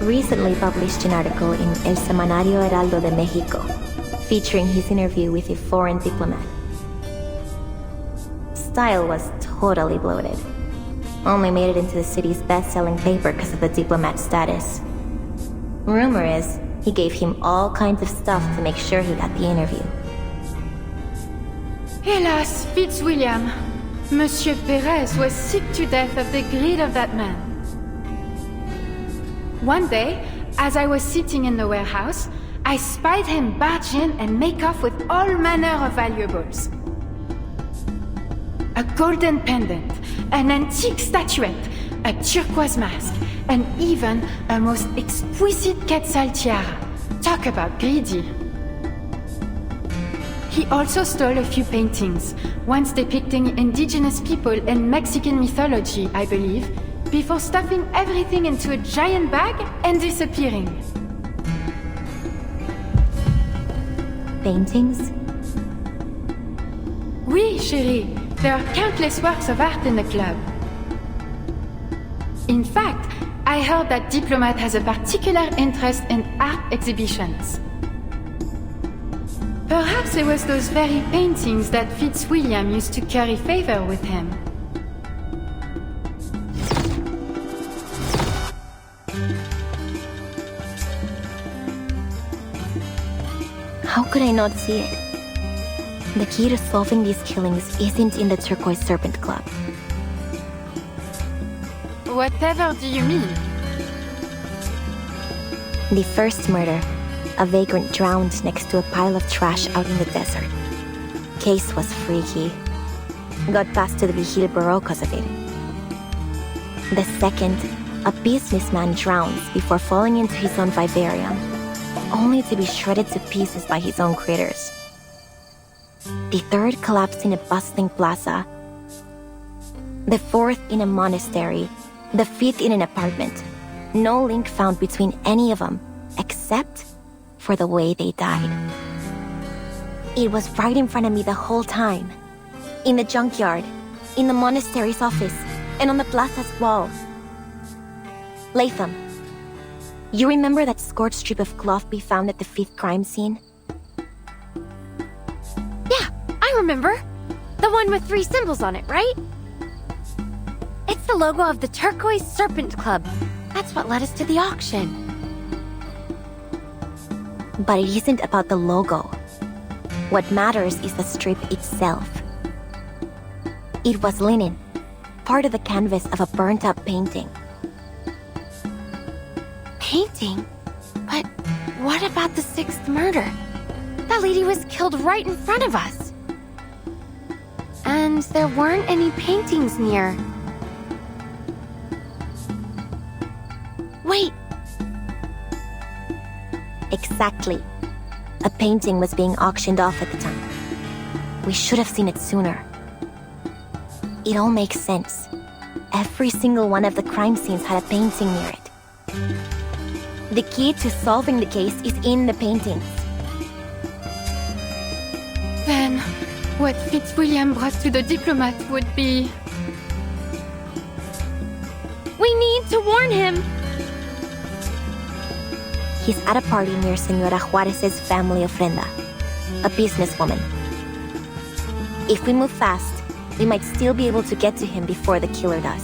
Recently published an article in El Semanario Heraldo de México, featuring his interview with a foreign diplomat. Style was totally bloated. Only made it into the city's best-selling paper because of the diplomat status. Rumor is, he gave him all kinds of stuff to make sure he got the interview. Hélas, Fitzwilliam. Monsieur Perez was sick to death of the greed of that man. One day, as I was sitting in the warehouse, I spied him barge in and make off with all manner of valuables. A golden pendant, an antique statuette, a turquoise mask, and even a most exquisite quetzal tiara. Talk about greedy. He also stole a few paintings, once depicting indigenous people in Mexican mythology, I believe, before stuffing everything into a giant bag and disappearing. Paintings? Oui, chérie. There are countless works of art in the club. In fact, I heard that Diplomat has a particular interest in art exhibitions. Perhaps it was those very paintings that Fitzwilliam used to curry favor with him. How could I not see it? The key to solving these killings isn't in the Turquoise Serpent Club. Whatever do you mean? The first murder, a vagrant drowned next to a pile of trash out in the desert. Case was freaky. Got passed to the Vigil Bureau because of it. The second, a businessman drowns before falling into his own vivarium, only to be shredded to pieces by his own critters. The third collapsed in a bustling plaza. The fourth in a monastery. The fifth in an apartment. No link found between any of them, except for the way they died. It was right in front of me the whole time. In the junkyard, in the monastery's office, and on the plaza's wall. Latham, you remember that scorched strip of cloth we found at the fifth crime scene? Yeah, I remember. The one with 3 symbols on it, right? It's the logo of the Turquoise Serpent Club. That's what led us to the auction. But it isn't about the logo. What matters is the strip itself. It was linen, part of the canvas of a burnt-up painting. Painting? But what about the 6th murder? That lady was killed right in front of us. And there weren't any paintings near. Wait! Exactly. A painting was being auctioned off at the time. We should have seen it sooner. It all makes sense. Every single one of the crime scenes had a painting near it. The key to solving the case is in the paintings. Then, what Fitzwilliam brought to the diplomat would be... We need to warn him! He's at a party near Señora Juárez's family ofrenda, a businesswoman. If we move fast, we might still be able to get to him before the killer does.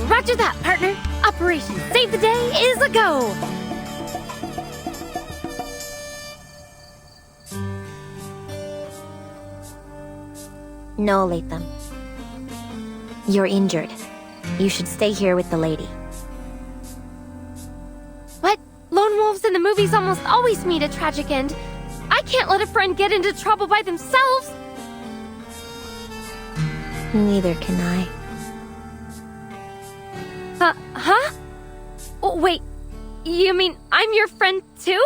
Roger that, partner! Operation Save the Day is a go! No, Latham. You're injured. You should stay here with the lady. What? Lone Wolf? wolves in the movies almost always meet a tragic end. I can't let a friend get into trouble by themselves. Neither can I. Huh? Oh, wait, you mean I'm your friend too?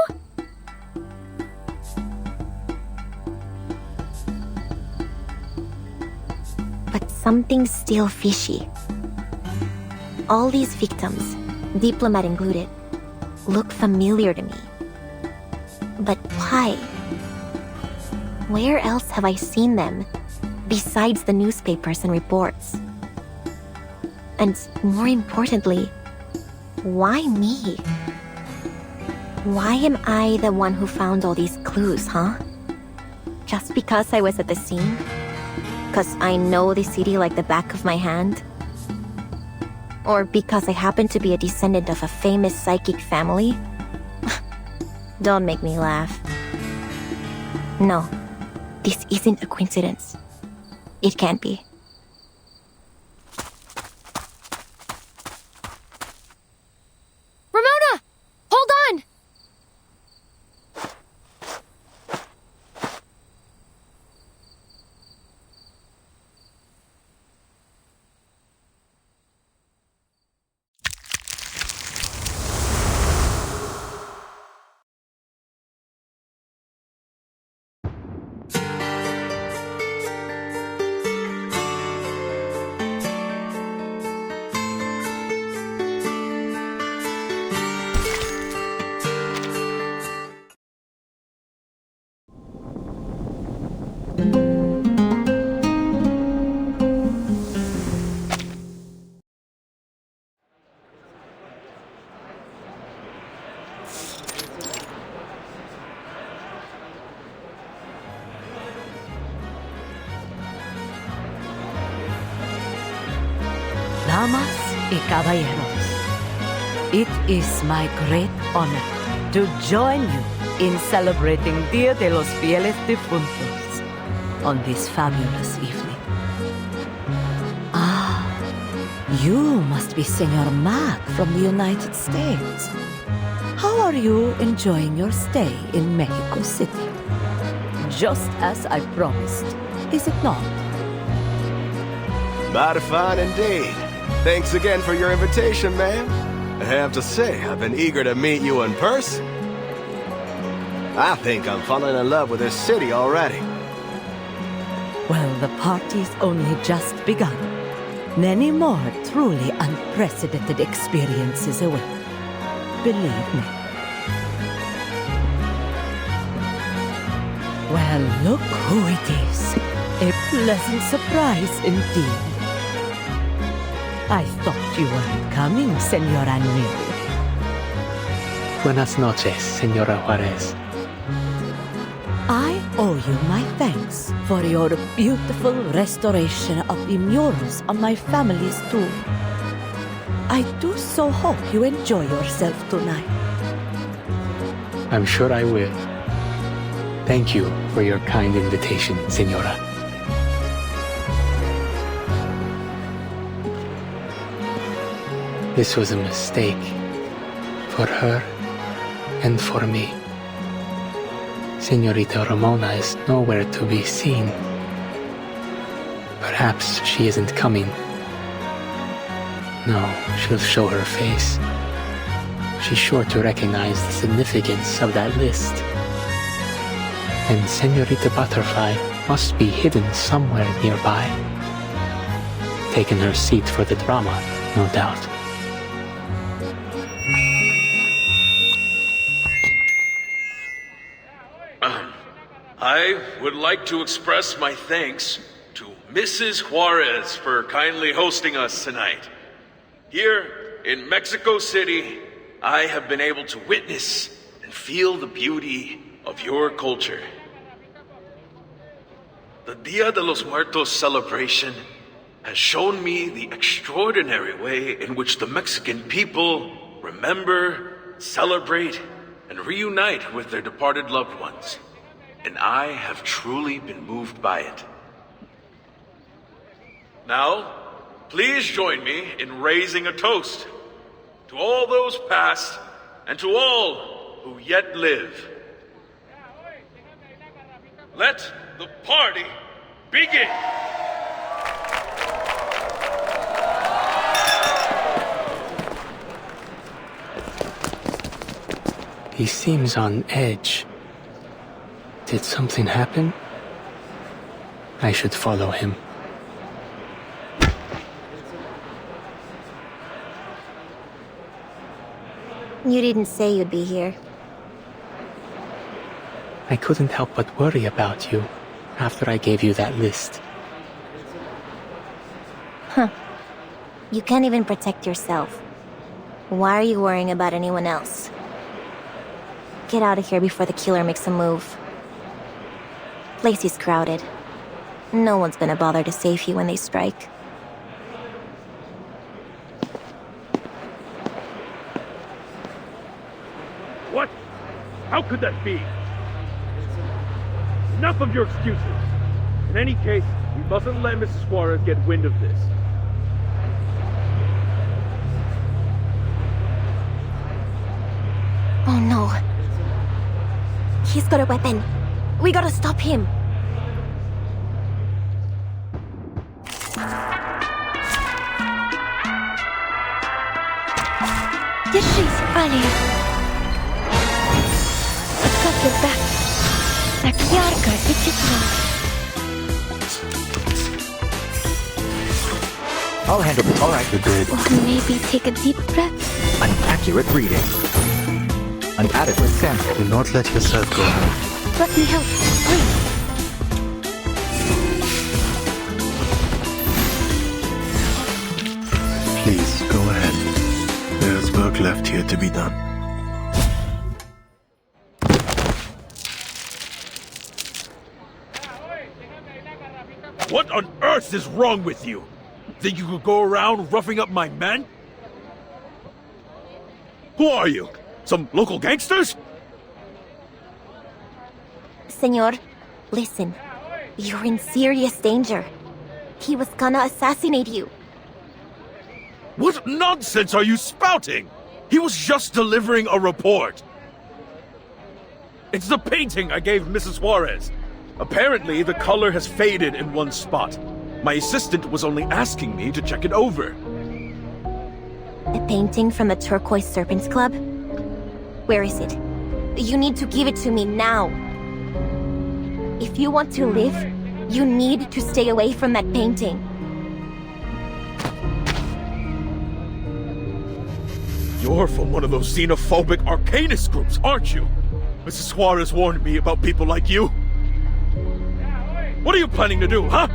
But something's still fishy. All these victims, Diplomat included, look familiar to me. But why? Where else have I seen them, besides the newspapers and reports? And more importantly, why me? Why am I the one who found all these clues, huh? Just because I was at the scene? Because I know the city like the back of my hand? Or because I happen to be a descendant of a famous psychic family? Don't make me laugh. No, this isn't a coincidence. It can't be. Ramona! Hold on! Damas y caballeros, it is my great honor to join you in celebrating Dia de los Fieles Difuntos on this fabulous evening. Ah, you must be Senor Mac from the United States. How are you enjoying your stay in Mexico City? Just as I promised, is it not? Mighty fine indeed. Thanks again for your invitation, ma'am. I have to say, I've been eager to meet you in person. I think I'm falling in love with this city already. Well, the party's only just begun. Many more truly unprecedented experiences await. Believe me. Well, look who it is. A pleasant surprise indeed. I thought you weren't coming, Senora Neal. Buenas noches, Senora Juarez. I owe you my thanks for your beautiful restoration of the murals on my family's tomb. I do so hope you enjoy yourself tonight. I'm sure I will. Thank you for your kind invitation, Senora. This was a mistake. For her and for me. Senorita Ramona is nowhere to be seen. Perhaps she isn't coming. No, she'll show her face. She's sure to recognize the significance of that list. And Senorita Butterfly must be hidden somewhere nearby. Taking her seat for the drama, no doubt. I would like to express my thanks to Mrs. Juarez for kindly hosting us tonight. Here in Mexico City, I have been able to witness and feel the beauty of your culture. The Dia de los Muertos celebration has shown me the extraordinary way in which the Mexican people remember, celebrate, and reunite with their departed loved ones. And I have truly been moved by it. Now, please join me in raising a toast to all those past and to all who yet live. Let the party begin! He seems on edge. Did something happen? I should follow him. You didn't say you'd be here. I couldn't help but worry about you after I gave you that list. Huh. You can't even protect yourself. Why are you worrying about anyone else? Get out of here before the killer makes a move. Place is crowded. No one's gonna bother to save you when they strike. What? How could that be? Enough of your excuses. In any case, we mustn't let Mrs. Juarez get wind of this. Oh no. He's got a weapon. We gotta stop him. Держись, Алия. Как это? Так ярко и тепло. I'll handle this. All right. You did. Or maybe take a deep breath. An accurate reading. An adequate sample. Do not let yourself go. Let me help, please. Please, go ahead. There's work left here to be done. What on earth is wrong with you? Think you could go around roughing up my men? Who are you? Some local gangsters? Senor, listen. You're in serious danger. He was gonna assassinate you. What nonsense are you spouting? He was just delivering a report. It's the painting I gave Mrs. Juarez. Apparently, the color has faded in one spot. My assistant was only asking me to check it over. A painting from the Turquoise Serpents Club? Where is it? You need to give it to me now. If you want to live, you need to stay away from that painting. You're from one of those xenophobic arcanist groups, aren't you? Mrs. Juarez warned me about people like you. What are you planning to do, huh?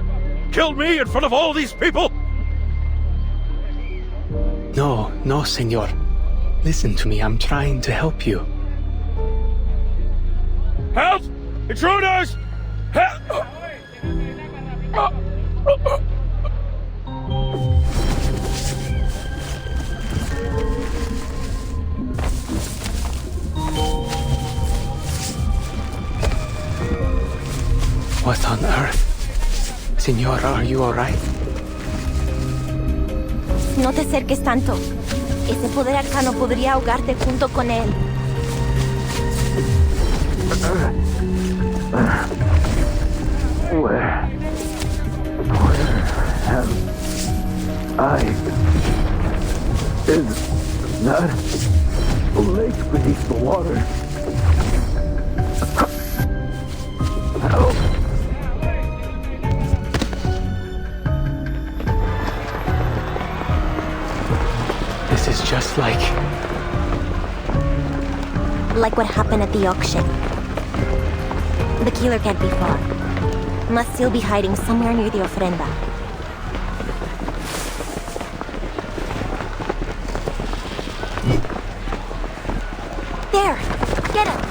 Kill me in front of all these people? No, senor. Listen to me, I'm trying to help you. Help! Intruders! Help! What on earth? Senor, are you alright? No te acerques tanto. Ese poder arcano podría ahogarte junto con él. Where am I? Is that a lake beneath the water? Help! This is just like what happened at the auction. The killer can't be far. Must still be hiding somewhere near the ofrenda. There! Get him!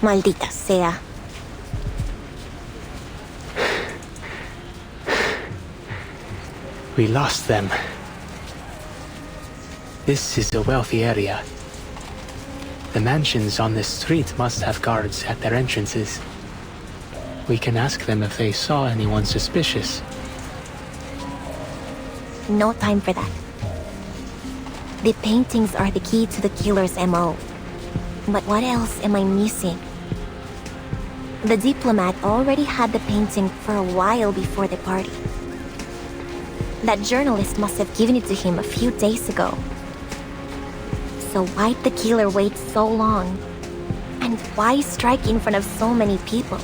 Maldita sea. we lost them. This is a wealthy area. The mansions on this street must have guards at their entrances. We can ask them if they saw anyone suspicious. No time for that. The paintings are the key to the killer's MO. But what else am I missing? The diplomat already had the painting for a while before the party. That journalist must have given it to him a few days ago. So why'd the killer wait so long? And why strike in front of so many people?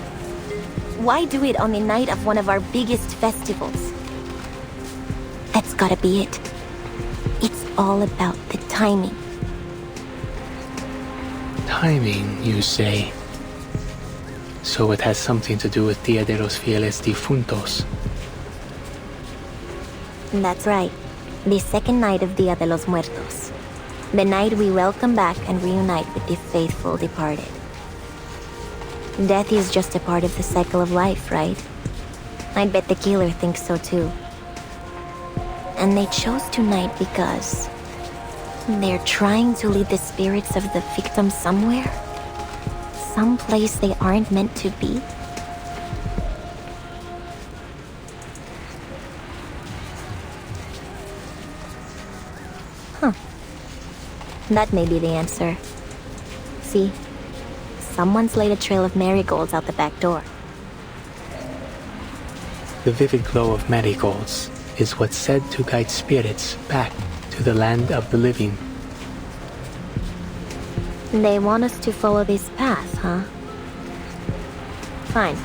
Why do it on the night of one of our biggest festivals? That's gotta be it. It's all about the timing. Timing, you say? So it has something to do with Dia de los Fieles Difuntos. That's right. The second night of Dia de los Muertos. The night we welcome back and reunite with the faithful departed. Death is just a part of the cycle of life, right? I bet the killer thinks so too. And they chose tonight because they're trying to lead the spirits of the victims somewhere. Someplace they aren't meant to be. Huh. That may be the answer. See? Someone's laid a trail of marigolds out the back door. The vivid glow of marigolds is what's said to guide spirits back to the land of the living. They want us to follow this path, huh? Fine.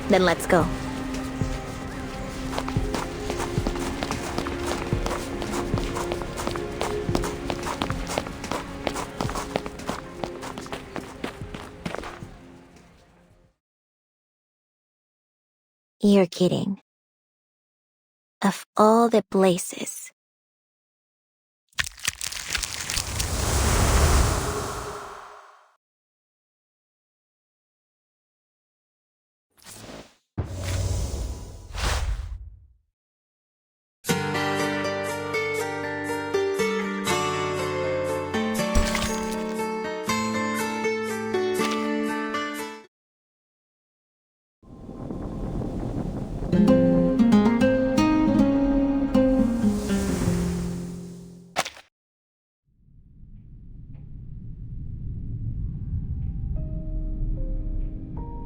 Then let's go. You're kidding. Of all the places.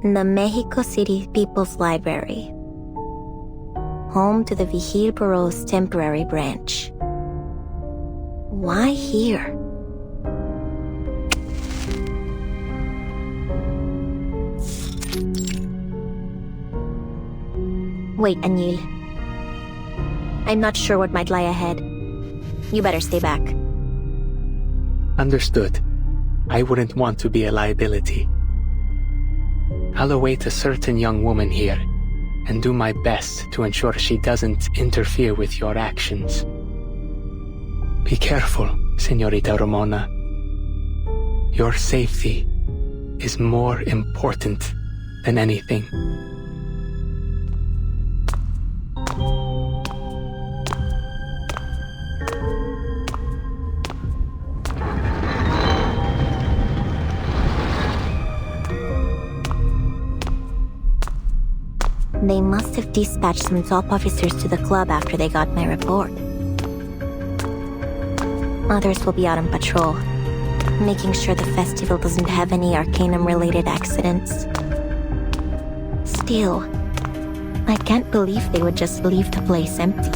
The Mexico City People's Library, home to the Vigil Bureau's temporary branch. Why here? Wait, Anil. I'm not sure what might lie ahead. You better stay back. Understood. I wouldn't want to be a liability. I'll await a certain young woman here, and do my best to ensure she doesn't interfere with your actions. Be careful, Señorita Ramona. Your safety is more important than anything. They must have dispatched some top officers to the club after they got my report. Others will be out on patrol, making sure the festival doesn't have any Arcanum-related accidents. Still, I can't believe they would just leave the place empty.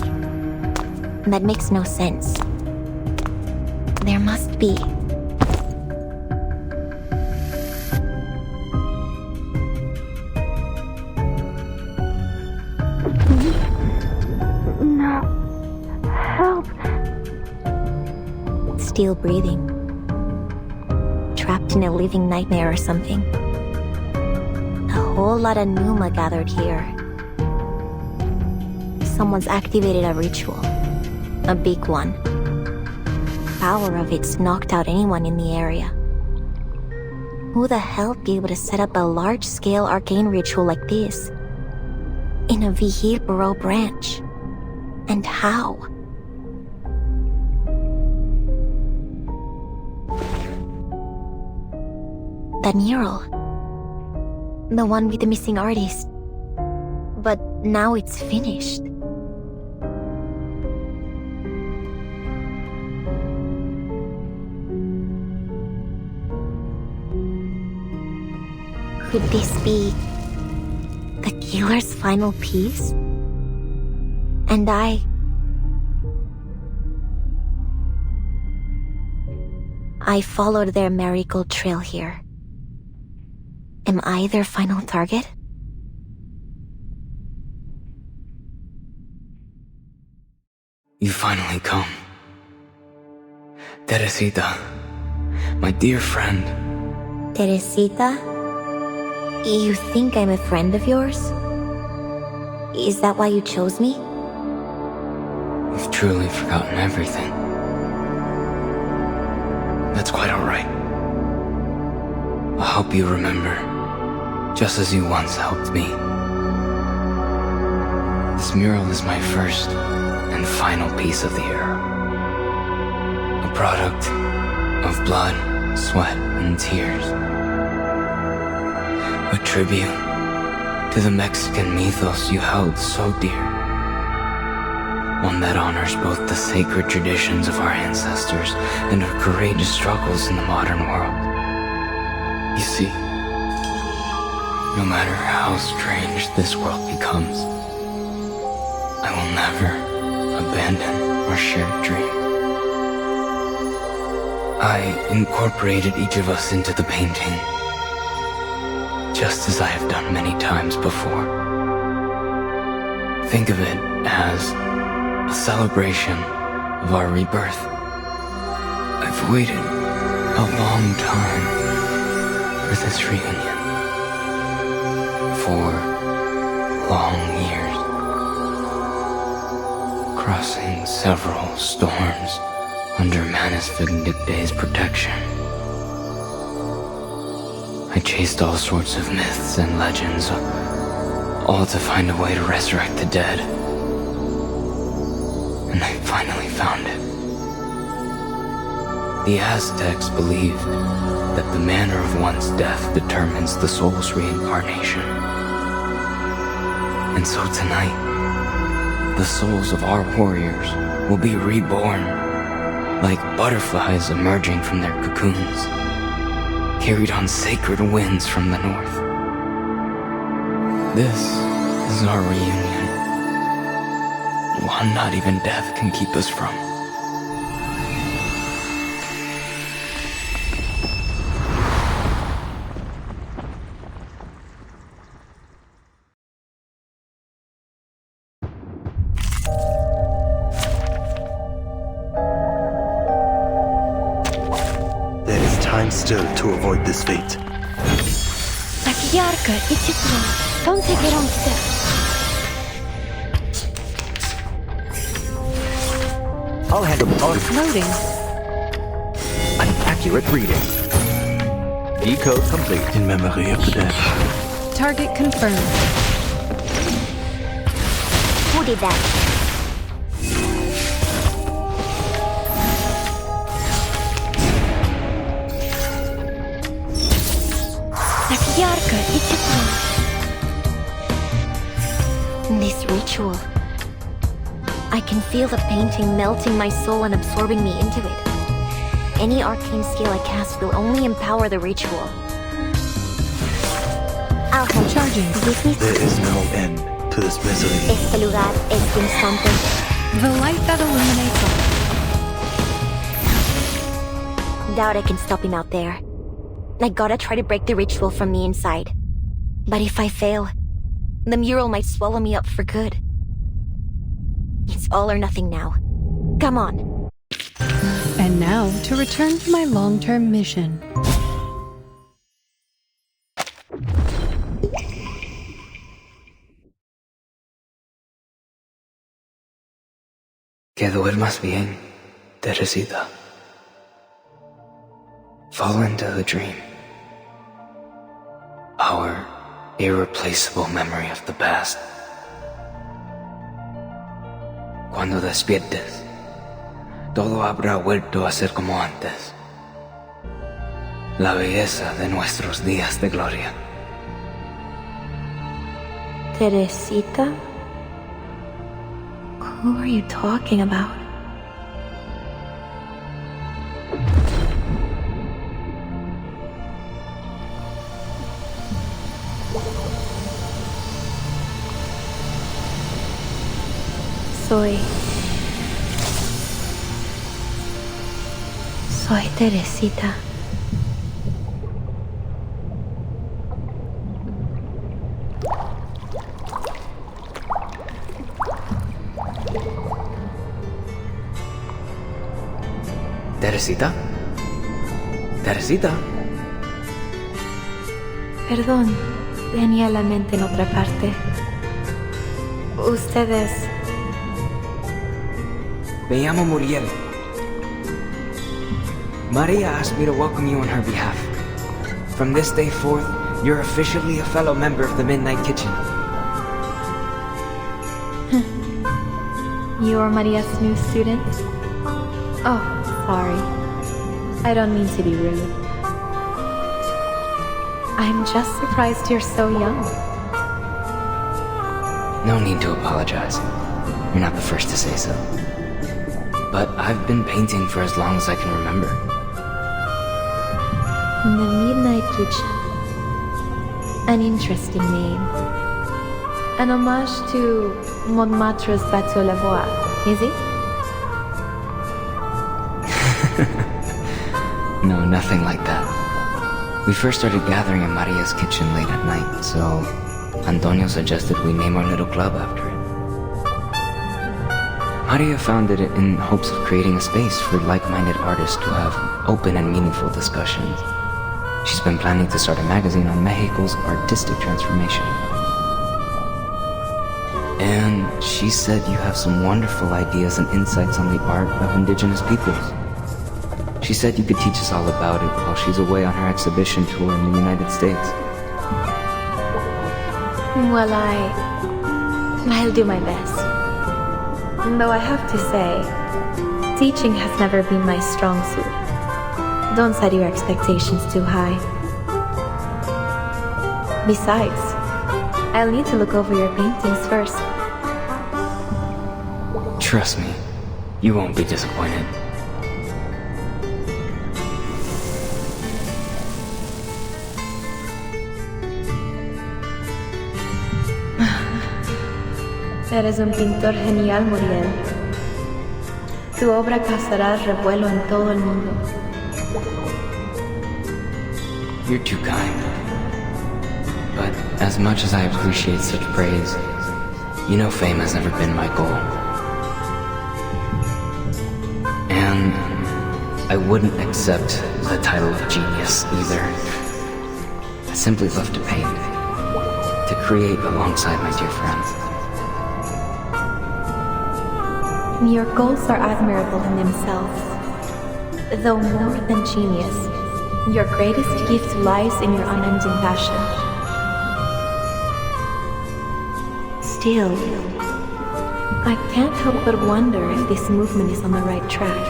That makes no sense. There must be. Still breathing. Trapped in a living nightmare or something. A whole lot of Numa gathered here. Someone's activated a ritual. A big one. Power of it's knocked out anyone in the area. Who the hell be able to set up a large-scale arcane ritual like this? In a Vigil Bureau branch? And how? That mural. The one with the missing artist. But now it's finished. Could this be the killer's final piece? And I followed their marigold trail here. Am I their final target? You finally come. Teresita, my dear friend. Teresita? You think I'm a friend of yours? Is that why you chose me? You've truly forgotten everything. That's quite alright. I'll help you remember, just as you once helped me. This mural is my first and final piece of the era. A product of blood, sweat, and tears. A tribute to the Mexican mythos you held so dear. One that honors both the sacred traditions of our ancestors and our courageous struggles in the modern world. You see, no matter how strange this world becomes, I will never abandon our shared dream. I incorporated each of us into the painting, just as I have done many times before. Think of it as a celebration of our rebirth. I've waited a long time for this reunion. 4 long years. Crossing several storms under Manus Vindicte's protection. I chased all sorts of myths and legends, all to find a way to resurrect the dead. And I finally found it. The Aztecs believed that the manner of one's death determines the soul's reincarnation. And so tonight, the souls of our warriors will be reborn, like butterflies emerging from their cocoons, carried on sacred winds from the north. This is our reunion, one not even death can keep us from. Still to avoid this fate. Yarka, it's your plan. Don't take the wrong step. I'll handle the target. Loading. An accurate reading. Decode complete. In memory of the dead. Target confirmed. Who did that? Yarka, it's your plan. This ritual. I can feel the painting melting my soul and absorbing me into it. Any arcane skill I cast will only empower the ritual. I'll help. Charging. There is no end to this misery. Este lugar es instante. The light that illuminates all. Doubt I can stop him out there. I gotta try to break the ritual from the inside. But if I fail, the mural might swallow me up for good. It's all or nothing now. Come on. And now, to return to my long-term mission. Que duermas bien, Teresita. Fall into the dream. Our irreplaceable memory of the past. Cuando despiertes, todo habrá vuelto a ser como antes. la belleza de nuestros días de gloria. Teresita? Who are you talking about? Soy Teresita. ¿Teresita? ¿Teresita? Perdón, tenía la mente en otra parte. Ustedes... Me llamo Muriel. Maria asked me to welcome you on her behalf. From this day forth, you're officially a fellow member of the Midnight Kitchen. You're Maria's new student? Oh, sorry. I don't mean to be rude. I'm just surprised you're so young. No need to apologize. You're not the first to say so. But I've been painting for as long as I can remember. The Midnight Kitchen. An interesting name. An homage to Montmartre's Bateau Lavoie, is it? No, nothing like that. We first started gathering in Maria's kitchen late at night, so Antonio suggested we name our little club after it. Maria founded it in hopes of creating a space for like-minded artists to have open and meaningful discussions. She's been planning to start a magazine on Mexico's artistic transformation. And she said you have some wonderful ideas and insights on the art of indigenous peoples. She said you could teach us all about it while she's away on her exhibition tour in the United States. Well, I'll do my best. Though I have to say, teaching has never been my strong suit. Don't set your expectations too high. Besides, I'll need to look over your paintings first. Trust me, you won't be disappointed. Eres un pintor genial, Muriel. Tu obra causará revuelo en todo el mundo. You're too kind. But as much as I appreciate such praise, you know fame has never been my goal. And I wouldn't accept the title of genius either. I simply love to paint, to create alongside my dear friends. Your goals are admirable in themselves. Though more than genius, your greatest gift lies in your unending passion. Still, I can't help but wonder if this movement is on the right track.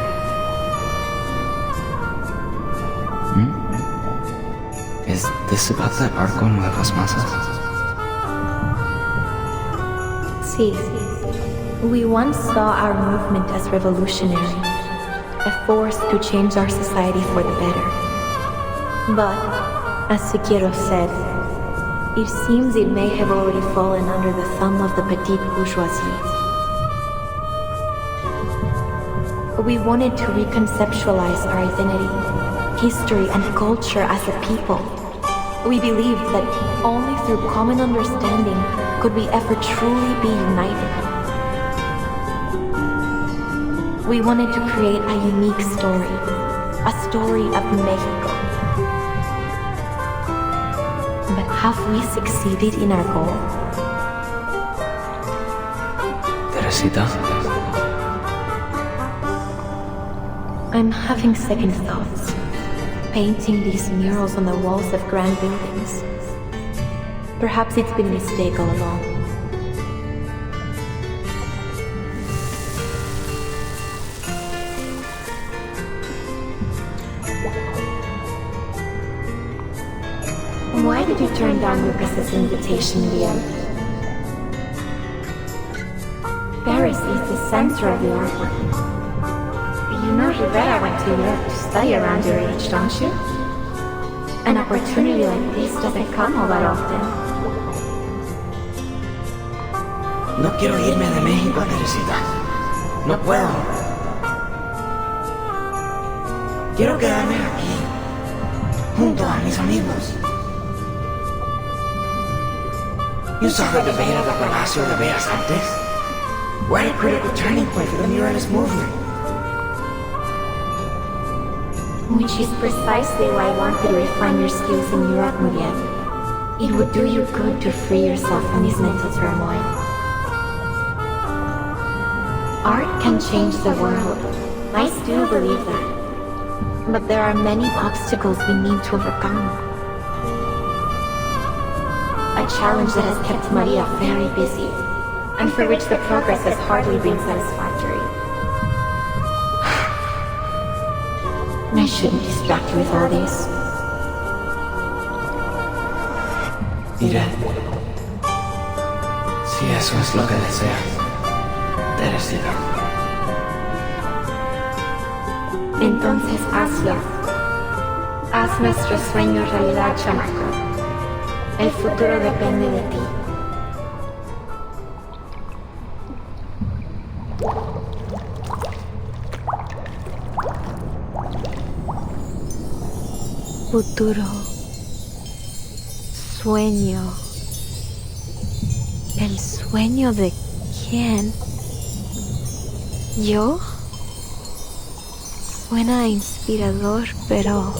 Is this about that arco Nuevas Masas? See, we once saw our movement as revolutionary, a force to change our society for the better. But, as Siqueiros said, it seems it may have already fallen under the thumb of the petite bourgeoisie. We wanted to reconceptualize our identity, history, and culture as a people. We believed that only through common understanding could we ever truly be united. We wanted to create a unique story, a story of Mexico. But have we succeeded in our goal? Teresita? I'm having second thoughts, painting these murals on the walls of grand buildings. Perhaps it's been a mistake all along. Then why did you turn down Lucas's invitation in the end? Paris is the center of the artwork. You know Rivera went to Europe to study around your age, don't you? An opportunity like this doesn't come all that often. No quiero irme de México, Teresita. No puedo. Quiero quedarme aquí, junto a mis amigos. You saw the debate at the Palacio de Bellas Artes? What a critical turning point for the muralist movement. Which is precisely why I want you to refine your skills in Europe, Muriel. It would do you good to free yourself from this mental turmoil. Art can change the world. I still believe that. But there are many obstacles we need to overcome. A challenge that has kept Maria very busy, and for which the progress has hardly been satisfactory. I shouldn't distract you with all this. Iré. Si eso es lo que deseas, Teresita. Entonces hazlo. Haz nuestro sueño realidad, chamaco. El futuro depende de ti. Futuro. Sueño. ¿El sueño de quién? ¿Yo? Suena inspirador, pero...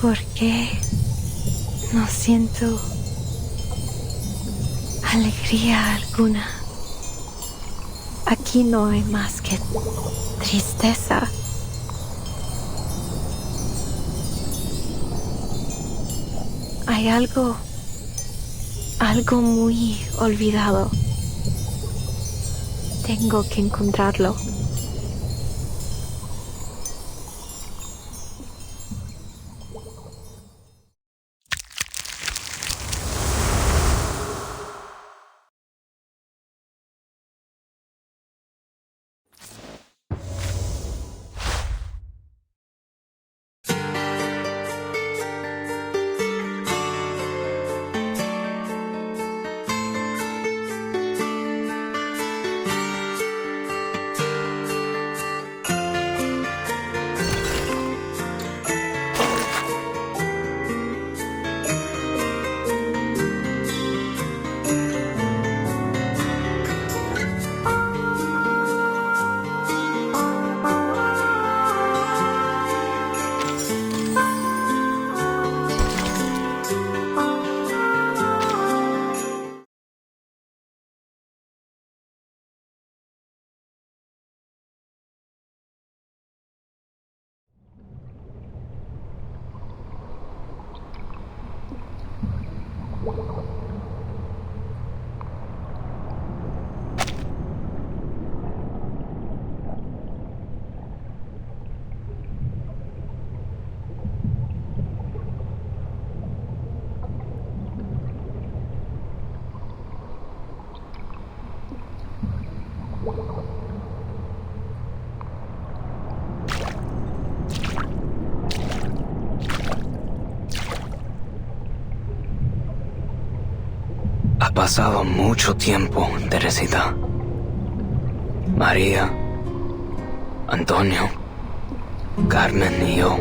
¿por qué no siento alegría alguna? Aquí no hay más que tristeza. Hay algo muy olvidado. Tengo que encontrarlo. Ha pasado mucho tiempo, Teresita. María, Antonio, Carmen y yo.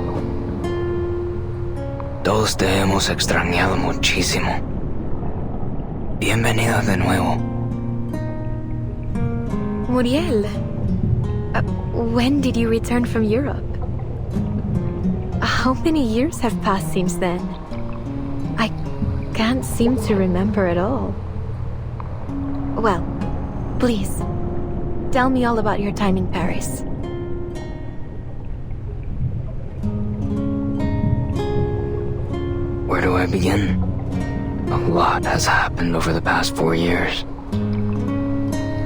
Todos te hemos extrañado muchísimo. Bienvenida de nuevo. Muriel, when did you return from Europe? How many years have passed since then? I can't seem to remember at all. Well, please, tell me all about your time in Paris. Where do I begin? A lot has happened over the past 4 years.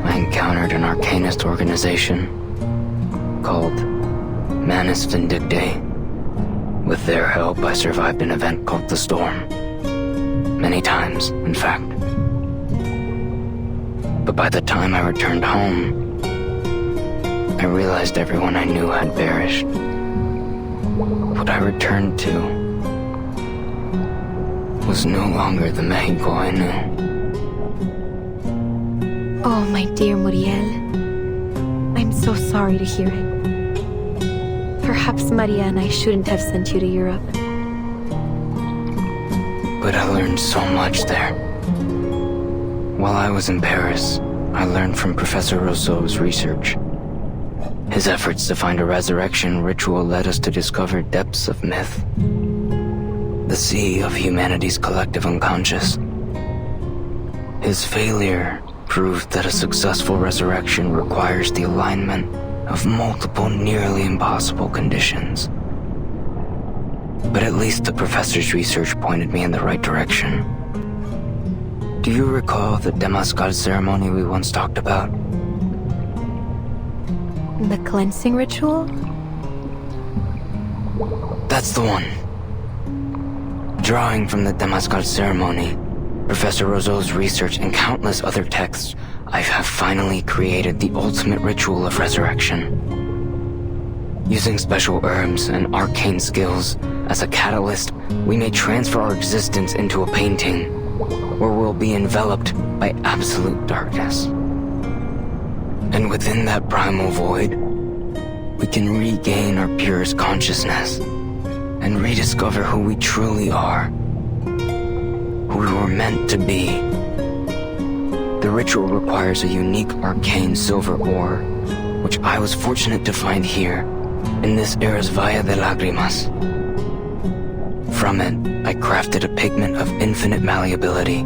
I encountered an arcanist organization called Manus Vindictae. With their help, I survived an event called the Storm. Many times, in fact. But by the time I returned home, I realized everyone I knew had perished. What I returned to was no longer the Mexico I knew. Oh, my dear Muriel. I'm so sorry to hear it. Perhaps Maria and I shouldn't have sent you to Europe. But I learned so much there. While I was in Paris, I learned from Professor Rousseau's research. His efforts to find a resurrection ritual led us to discover depths of myth. The sea of humanity's collective unconscious. His failure proved that a successful resurrection requires the alignment of multiple nearly impossible conditions. But at least the professor's research pointed me in the right direction. Do you recall the Temazcal ceremony we once talked about? The cleansing ritual? That's the one. Drawing from the Temazcal ceremony, Professor Rousseau's research, and countless other texts, I have finally created the ultimate ritual of resurrection. Using special herbs and arcane skills as a catalyst, we may transfer our existence into a painting, where we'll be enveloped by absolute darkness. And within that primal void, we can regain our purest consciousness and rediscover who we truly are, who we were meant to be. The ritual requires a unique arcane silver ore, which I was fortunate to find here, in this era's Valle de Lágrimas. From it, I crafted a pigment of infinite malleability,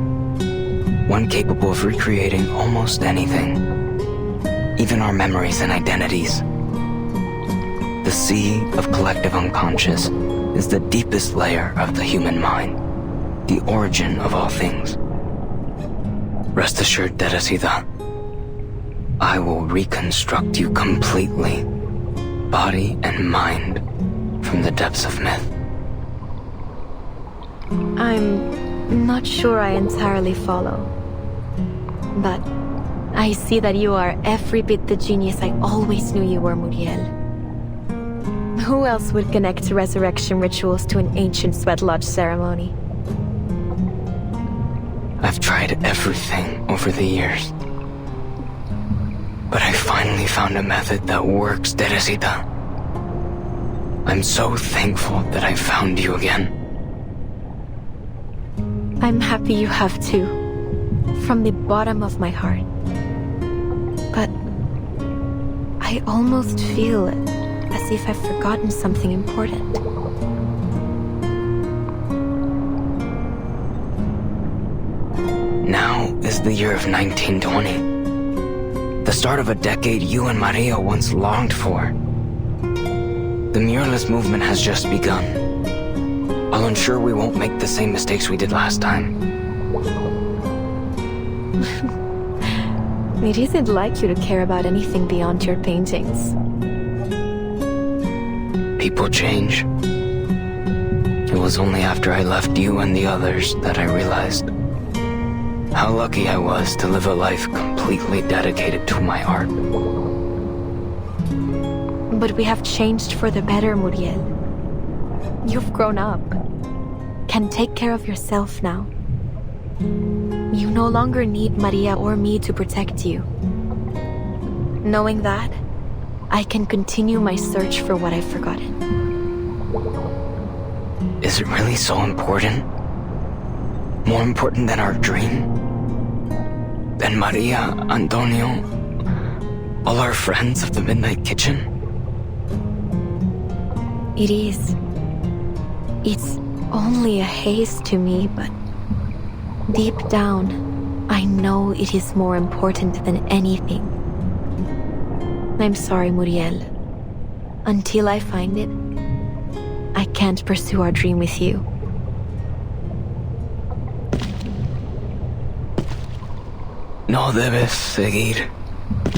one capable of recreating almost anything, even our memories and identities. The sea of collective unconscious is the deepest layer of the human mind, the origin of all things. Rest assured, Teresita, I will reconstruct you completely, body and mind, from the depths of myth. I'm not sure I entirely follow. But I see that you are every bit the genius I always knew you were, Muriel. Who else would connect resurrection rituals to an ancient sweat lodge ceremony? I've tried everything over the years. But I finally found a method that works, Teresita. I'm so thankful that I found you again. I'm happy you have too, from the bottom of my heart. But I almost feel as if I've forgotten something important. Now is the year of 1920. The start of a decade you and Maria once longed for. The muralist movement has just begun. I'll ensure we won't make the same mistakes we did last time. It isn't like you to care about anything beyond your paintings. People change. It was only after I left you and the others that I realized how lucky I was to live a life completely dedicated to my art. But we have changed for the better, Muriel. You've grown up. Can take care of yourself now. You no longer need Maria or me to protect you. Knowing that, I can continue my search for what I've forgotten. Is it really so important? More important than our dream? Than Maria, Antonio, all our friends of the Midnight Kitchen? It is. It's only a haze to me, but deep down, I know it is more important than anything. I'm sorry, Muriel. Until I find it, I can't pursue our dream with you. No debes seguir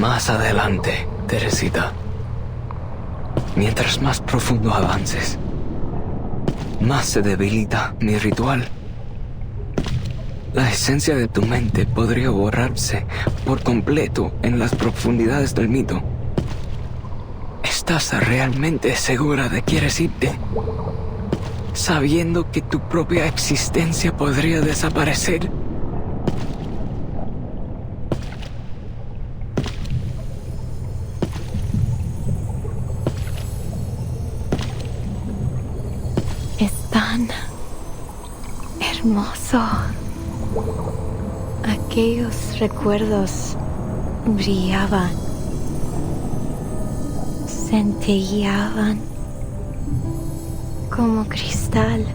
Más adelante, Teresita. Mientras más profundo avances, más se debilita mi ritual. La esencia de tu mente podría borrarse por completo en las profundidades del mito. ¿Estás realmente segura de que quieres irte? Sabiendo que tu propia existencia podría desaparecer. Es tan hermoso. Aquellos recuerdos brillaban, centelleaban como cristal.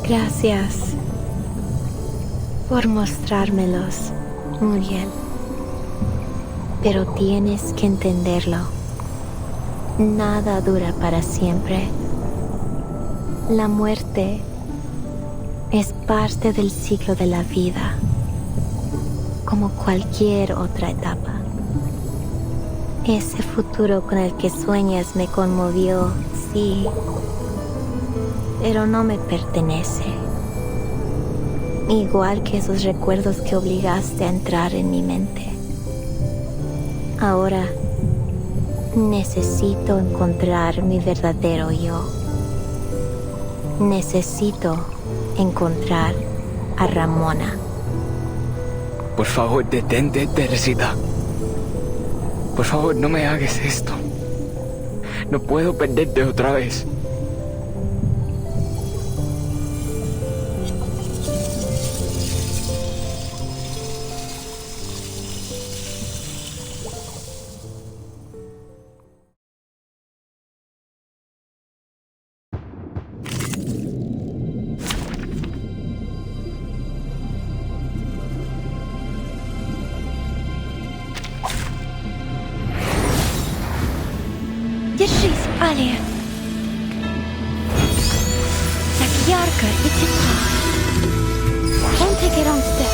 Gracias por mostrármelos, Muriel. Pero tienes que entenderlo. Nada dura para siempre. La muerte es parte del ciclo de la vida, como cualquier otra etapa. Ese futuro con el que sueñas me conmovió, sí, pero no me pertenece. Igual que esos recuerdos que obligaste a entrar en mi mente. Ahora necesito encontrar mi verdadero yo. Necesito encontrar a Ramona. Por favor, detente, Teresita. Por favor, no me hagas esto. No puedo perderte otra vez. Держись, Алия. Так ярко и тепло. Won't take it on step.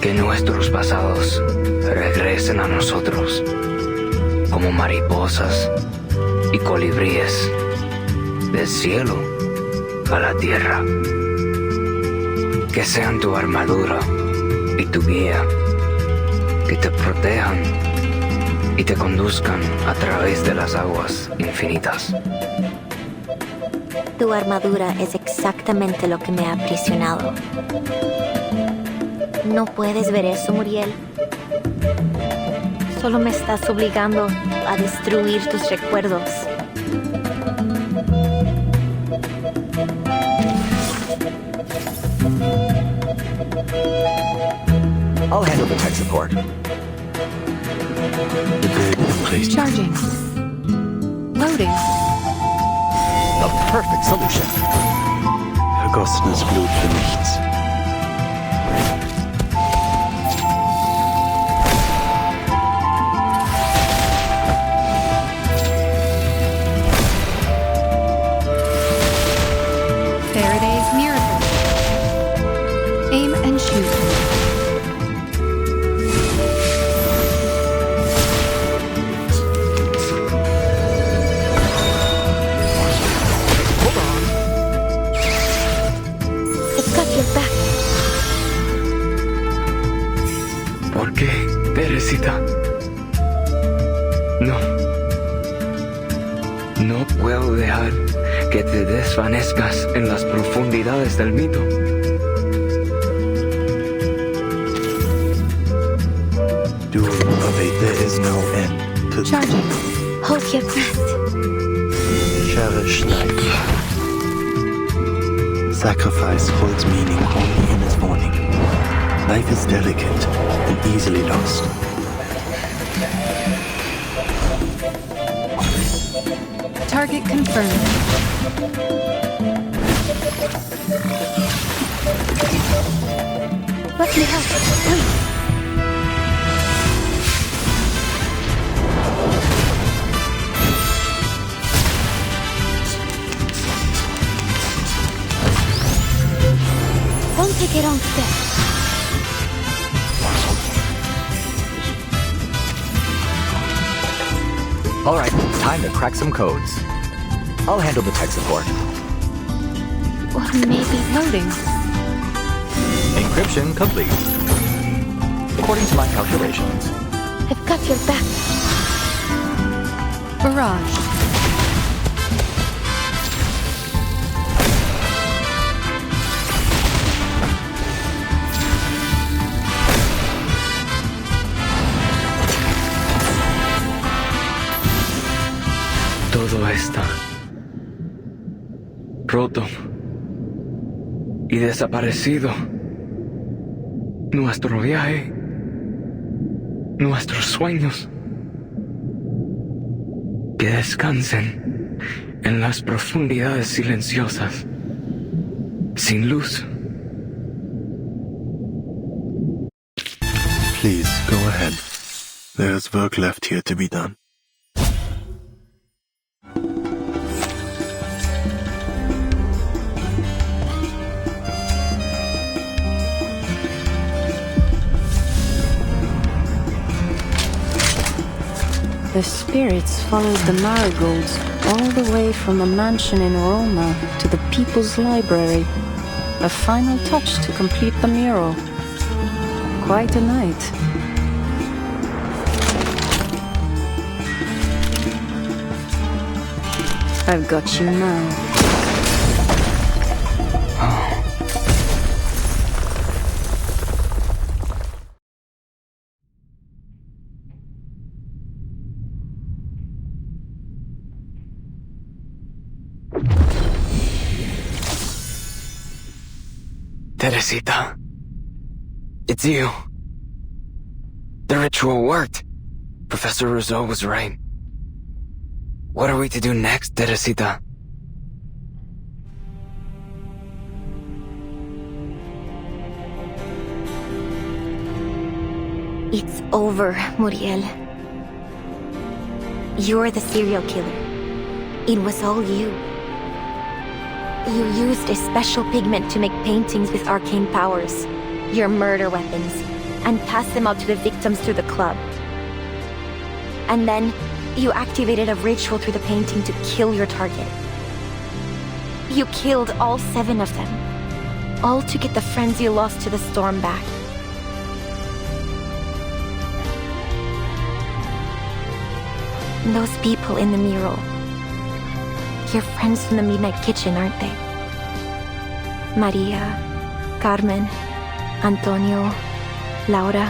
Que nuestros pasados regresen a nosotros como mariposas y colibríes del cielo a la tierra. Que sean tu armadura y tu guía, que te protejan y te conduzcan a través de las aguas infinitas. Tu armadura es exactamente lo que me ha aprisionado. ¿No puedes ver eso, Muriel? Solo me estás obligando a destruir tus recuerdos. I'll handle the tech support. Charging. Loading. The perfect solution. Vergossenes Blut für nichts. Faraday's miracle. Aim and shoot. It's got your back. ¿Por qué, Teresita? No. No puedo dejar que te desvanezcas en las profundidades del mito. Du away, there is no end to Charging. Hold your breath. Cherish life. Sacrifice holds meaning only in its morning. Life is delicate and easily lost. Target confirmed. Let me help, please. Alright, time to crack some codes. I'll handle the tech support. What may be loading? Encryption complete. According to my calculations. I've got your back. Barrage. Todo está roto y desaparecido. Nuestro viaje, nuestros sueños, que descansen en las profundidades silenciosas, sin luz. Please, go ahead. There's work left here to be done. The spirits followed the marigolds all the way from the mansion in Roma to the People's Library. A final touch to complete the mural. Quite a night. I've got you now. Teresita, it's you. The ritual worked. Professor Rousseau was right. What are we to do next, Teresita? It's over, Muriel. You're the serial killer. It was all you. You used a special pigment to make paintings with arcane powers, your murder weapons, and passed them out to the victims through the club. And then, you activated a ritual through the painting to kill your target. You killed all 7 of them, all to get the friends you lost to the storm back. Those people in the mural. Your friends from the Midnight Kitchen, aren't they? Maria, Carmen, Antonio, Laura.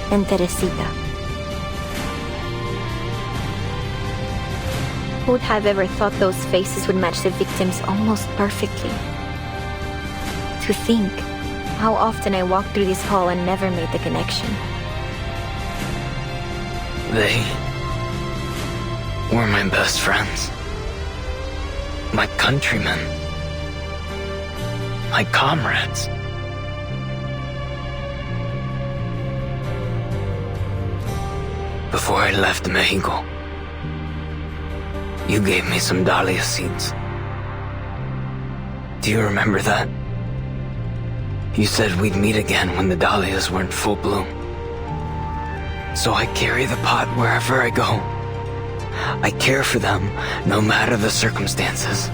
And Teresita. Who'd have ever thought those faces would match the victims almost perfectly? To think how often I walked through this hall and never made the connection. They were my best friends. My countrymen. My comrades. Before I left Mexico, you gave me some dahlia seeds. Do you remember that? You said we'd meet again when the dahlias were in full bloom. So I carry the pot wherever I go. I care for them, no matter the circumstances.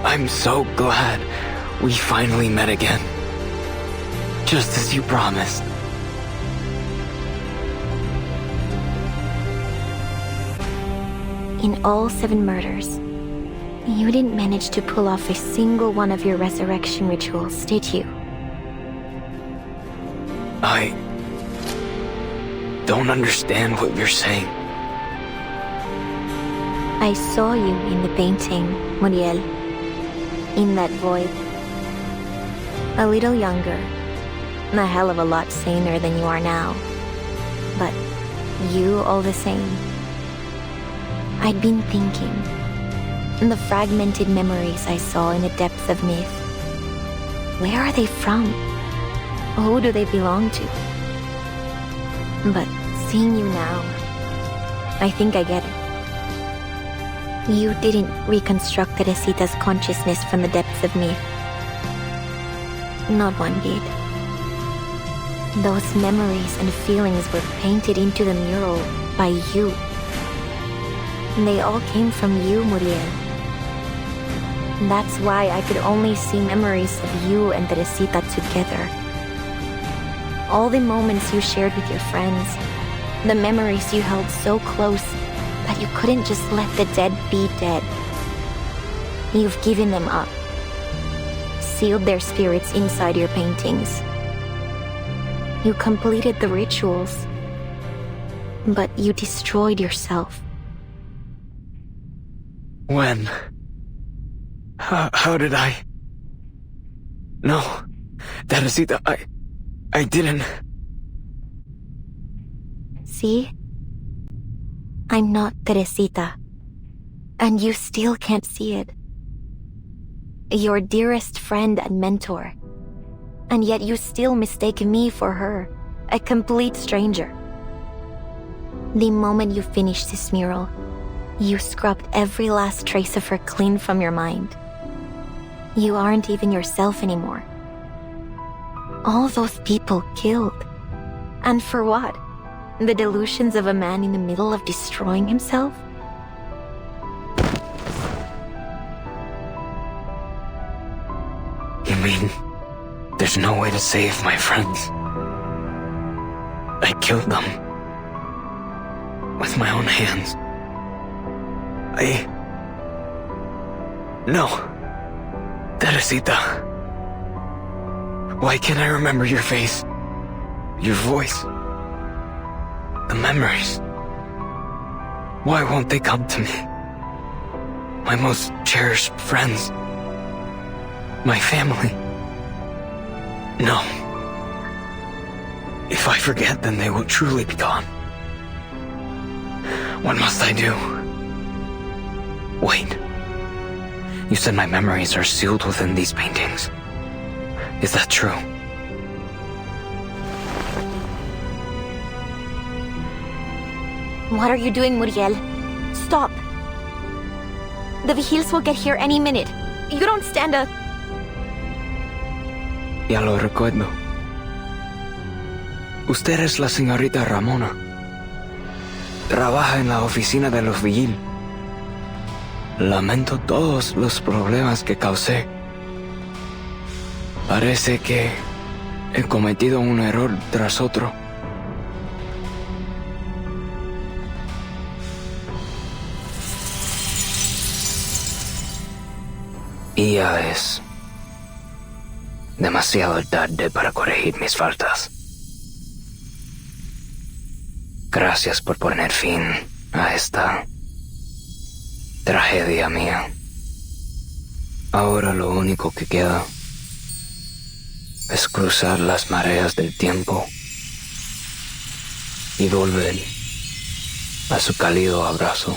I'm so glad we finally met again. Just as you promised. In all 7 murders, you didn't manage to pull off a single one of your resurrection rituals, did you? I don't understand what you're saying. I saw you in the painting, Muriel. In that void. A little younger. A hell of a lot saner than you are now. But you all the same. I'd been thinking. The fragmented memories I saw in the depths of myth. Where are they from? Who do they belong to? But seeing you now, I think I get it. You didn't reconstruct Teresita's consciousness from the depths of myth. Not one did. Those memories and feelings were painted into the mural by you. And they all came from you, Muriel. That's why I could only see memories of you and Teresita together. All the moments you shared with your friends, the memories you held so close that you couldn't just let the dead be dead. You've given them up, sealed their spirits inside your paintings. You completed the rituals, but you destroyed yourself. When? How did I? No, Teresita, I didn't. See? I'm not Teresita. And you still can't see it. Your dearest friend and mentor. And yet you still mistake me for her, a complete stranger. The moment you finished this mural, you scrubbed every last trace of her clean from your mind. You aren't even yourself anymore. All those people killed. And for what? The delusions of a man in the middle of destroying himself? You mean there's no way to save my friends? I killed them. With my own hands. No. Teresita. Why can't I remember your face? Your voice? The memories? Why won't they come to me? My most cherished friends. My family. No. If I forget, then they will truly be gone. What must I do? Wait. You said my memories are sealed within these paintings. Is that true? What are you doing, Muriel? Stop! The Vigils will get here any minute. You don't stand a... Ya lo recuerdo. Usted es la señorita Ramona. Trabaja en la oficina de los Vigil. Lamento todos los problemas que causé. Parece que he cometido un error tras otro. Y ya es demasiado tarde para corregir mis faltas. Gracias por poner fin a esta tragedia mía. Ahora lo único que queda es cruzar las mareas del tiempo y volver a su cálido abrazo.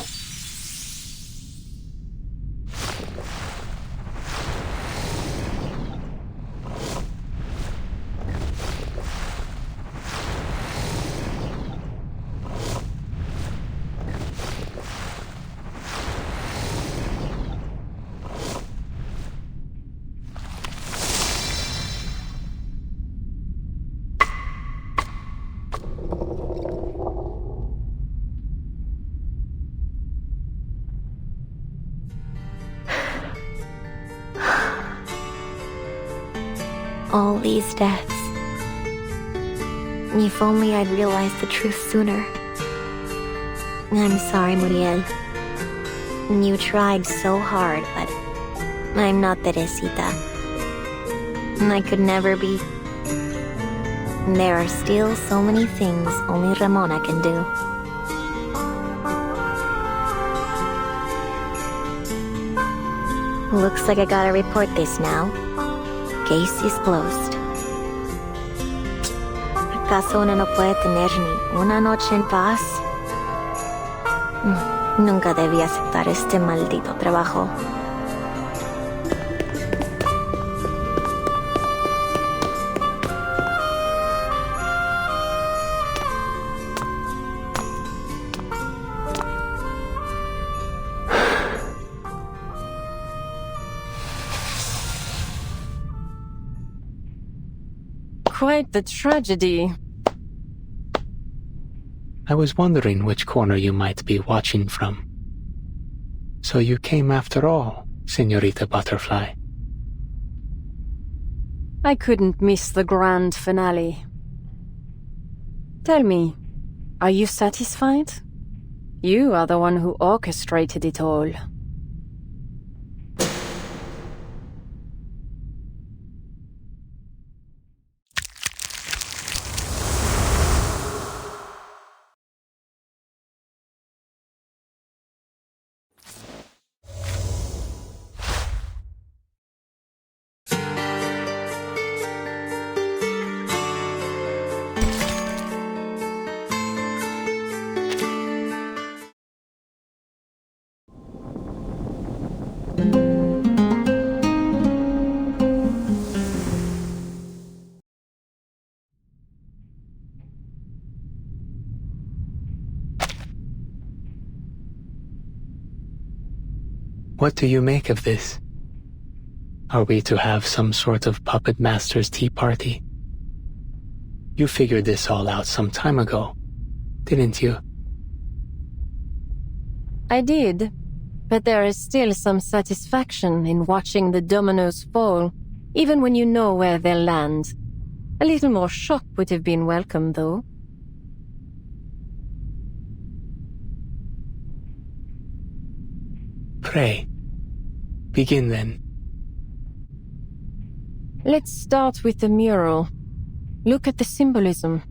All these deaths. If only I'd realized the truth sooner. I'm sorry, Muriel. You tried so hard, but I'm not Teresita. I could never be. There are still so many things only Ramona can do. Looks like I gotta report this now. Case is closed. ¿Acaso uno no puede tener ni una noche en paz? Nunca debí aceptar este maldito trabajo. Quite the tragedy. I was wondering which corner you might be watching from. So you came after all, Señorita Butterfly. I couldn't miss the grand finale. Tell me, are you satisfied? You are the one who orchestrated it all. What do you make of this? Are we to have some sort of puppet master's tea party? You figured this all out some time ago, didn't you? I did, but there is still some satisfaction in watching the dominoes fall, even when you know where they'll land. A little more shock would have been welcome, though. Pray. Begin then. Let's start with the mural. Look at the symbolism.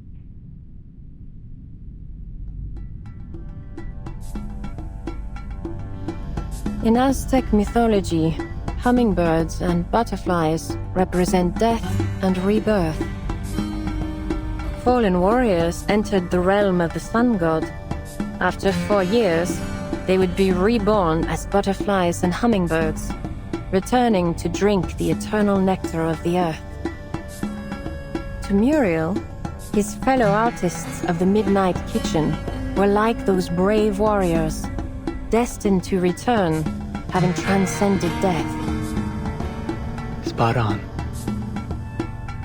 In Aztec mythology, hummingbirds and butterflies represent death and rebirth. Fallen warriors entered the realm of the sun god. After 4 years, they would be reborn as butterflies and hummingbirds, returning to drink the eternal nectar of the earth. To Muriel, his fellow artists of the Midnight Kitchen were like those brave warriors, destined to return, having transcended death. Spot on.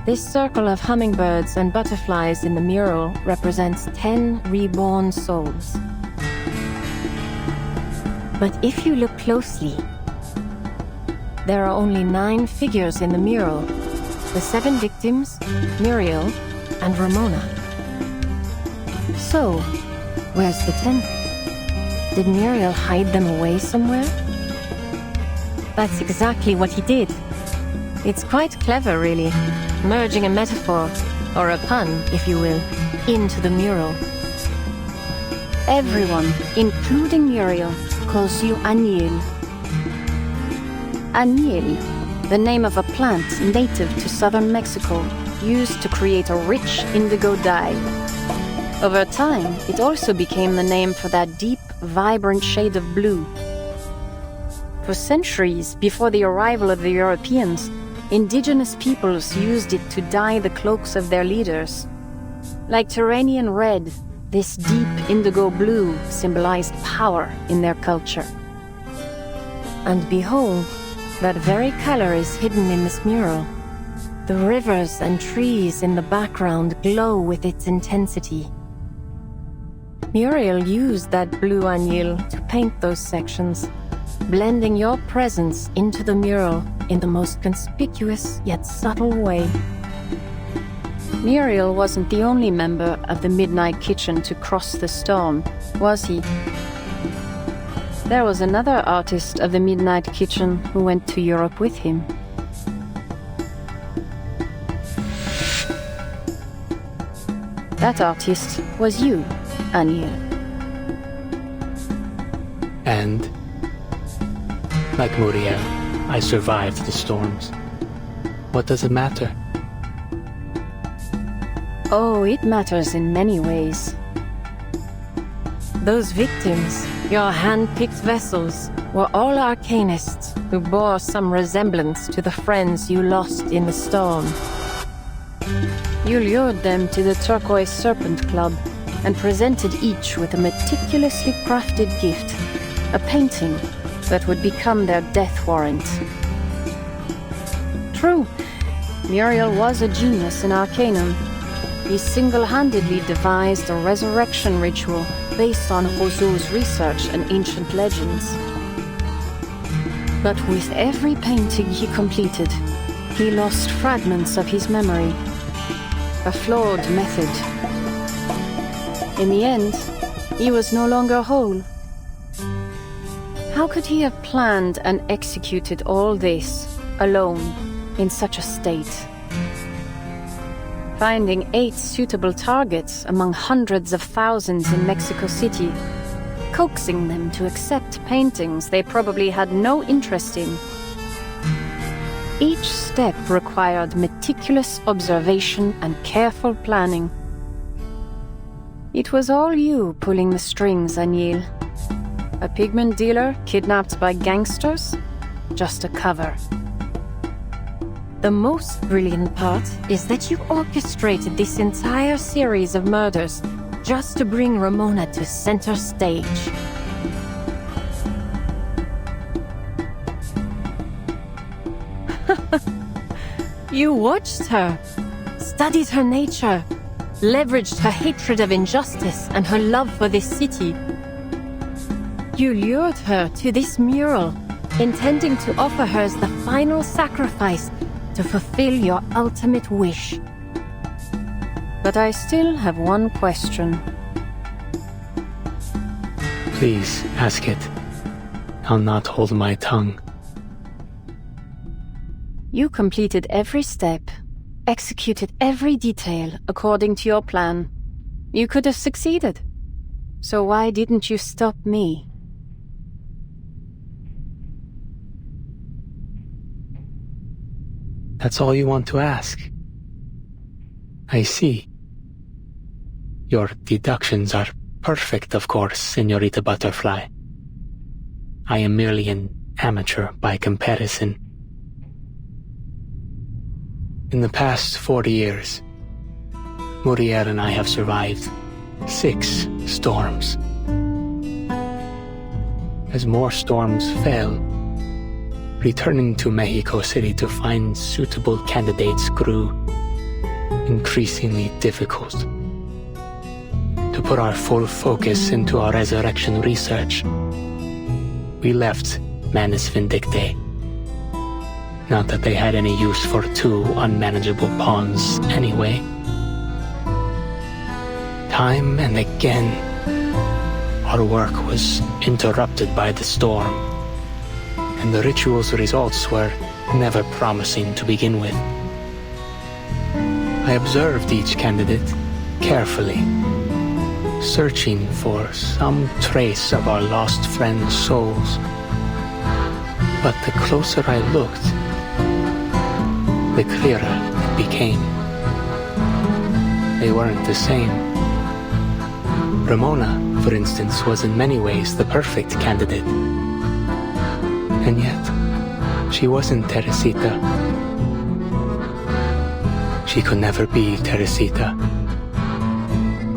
This circle of hummingbirds and butterflies in the mural represents 10 reborn souls. But if you look closely, there are only 9 figures in the mural. The 7 victims, Muriel, and Ramona. So, where's the 10th? Did Muriel hide them away somewhere? That's exactly what he did. It's quite clever, really, merging a metaphor, or a pun, if you will, into the mural. Everyone, including Muriel, calls you Añil. Añil, the name of a plant native to southern Mexico, used to create a rich indigo dye. Over time, it also became the name for that deep, vibrant shade of blue. For centuries before the arrival of the Europeans, indigenous peoples used it to dye the cloaks of their leaders. Like Turanian red, this deep indigo blue symbolized power in their culture. And behold, that very color is hidden in this mural. The rivers and trees in the background glow with its intensity. Muriel used that blue añil to paint those sections, blending your presence into the mural in the most conspicuous yet subtle way. Muriel wasn't the only member of the Midnight Kitchen to cross the storm, was he? There was another artist of the Midnight Kitchen who went to Europe with him. That artist was you, Añil. And, like Muriel, I survived the storms. What does it matter? Oh, it matters in many ways. Those victims, your hand-picked vessels, were all arcanists who bore some resemblance to the friends you lost in the storm. You lured them to the Turquoise Serpent Club and presented each with a meticulously crafted gift, a painting that would become their death warrant. True, Muriel was a genius in Arcanum. He single-handedly devised a resurrection ritual based on Roseau's research and ancient legends. But with every painting he completed, he lost fragments of his memory. A flawed method. In the end, he was no longer whole. How could he have planned and executed all this, alone, in such a state? Finding 8 suitable targets among hundreds of thousands in Mexico City, coaxing them to accept paintings they probably had no interest in. Each step required meticulous observation and careful planning. It was all you pulling the strings, Anil. A pigment dealer kidnapped by gangsters? Just a cover. The most brilliant part is that you orchestrated this entire series of murders just to bring Ramona to center stage. You watched her, studied her nature, leveraged her hatred of injustice and her love for this city. You lured her to this mural, intending to offer her as the final sacrifice to fulfill your ultimate wish. But I still have one question. Please, ask it. I'll not hold my tongue. You completed every step, executed every detail according to your plan. You could have succeeded. So why didn't you stop me? That's all you want to ask? I see. Your deductions are perfect, of course, Señorita Butterfly. I am merely an amateur by comparison. In the past 40 years, Muriel and I have survived 6 storms. As more storms fell, returning to Mexico City to find suitable candidates grew increasingly difficult. To put our full focus into our resurrection research, we left Manus Vindictae. Not that they had any use for 2 unmanageable pawns anyway. Time and again, our work was interrupted by the storm, and the ritual's results were never promising to begin with. I observed each candidate carefully, searching for some trace of our lost friends' souls. But the closer I looked, the clearer it became. They weren't the same. Ramona, for instance, was in many ways the perfect candidate. And yet, she wasn't Teresita. She could never be Teresita.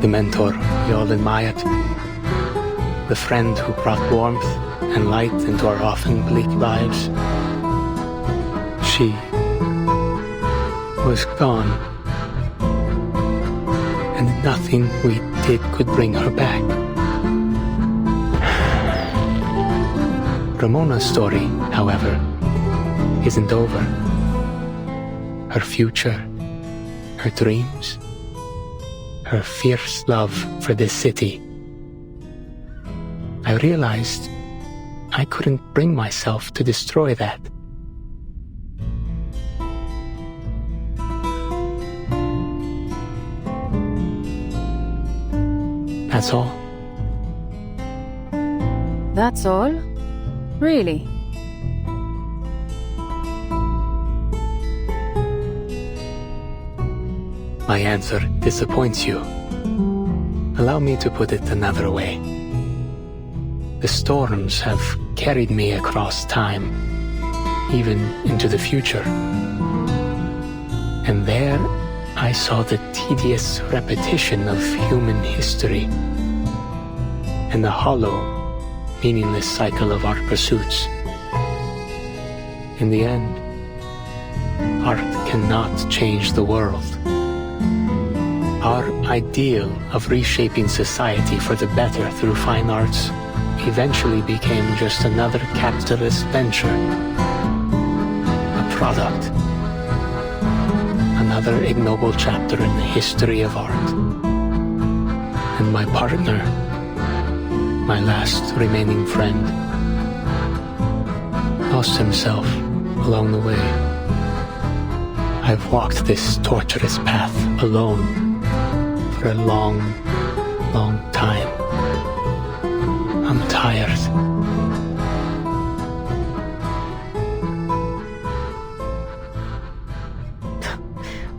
The mentor we all admired. The friend who brought warmth and light into our often bleak lives. She was gone, and nothing we did could bring her back. Ramona's story, however, isn't over. Her future, her dreams, her fierce love for this city. I realized I couldn't bring myself to destroy that. That's all. That's all? Really? My answer disappoints you. Allow me to put it another way. The storms have carried me across time, even into the future. And there I saw the tedious repetition of human history and the hollow, meaningless cycle of our pursuits. In the end, art cannot change the world. Our ideal of reshaping society for the better through fine arts eventually became just another capitalist venture. A product. Another ignoble chapter in the history of art. And my partner, my last remaining friend, lost himself along the way. I've walked this torturous path alone for a long, long time. I'm tired.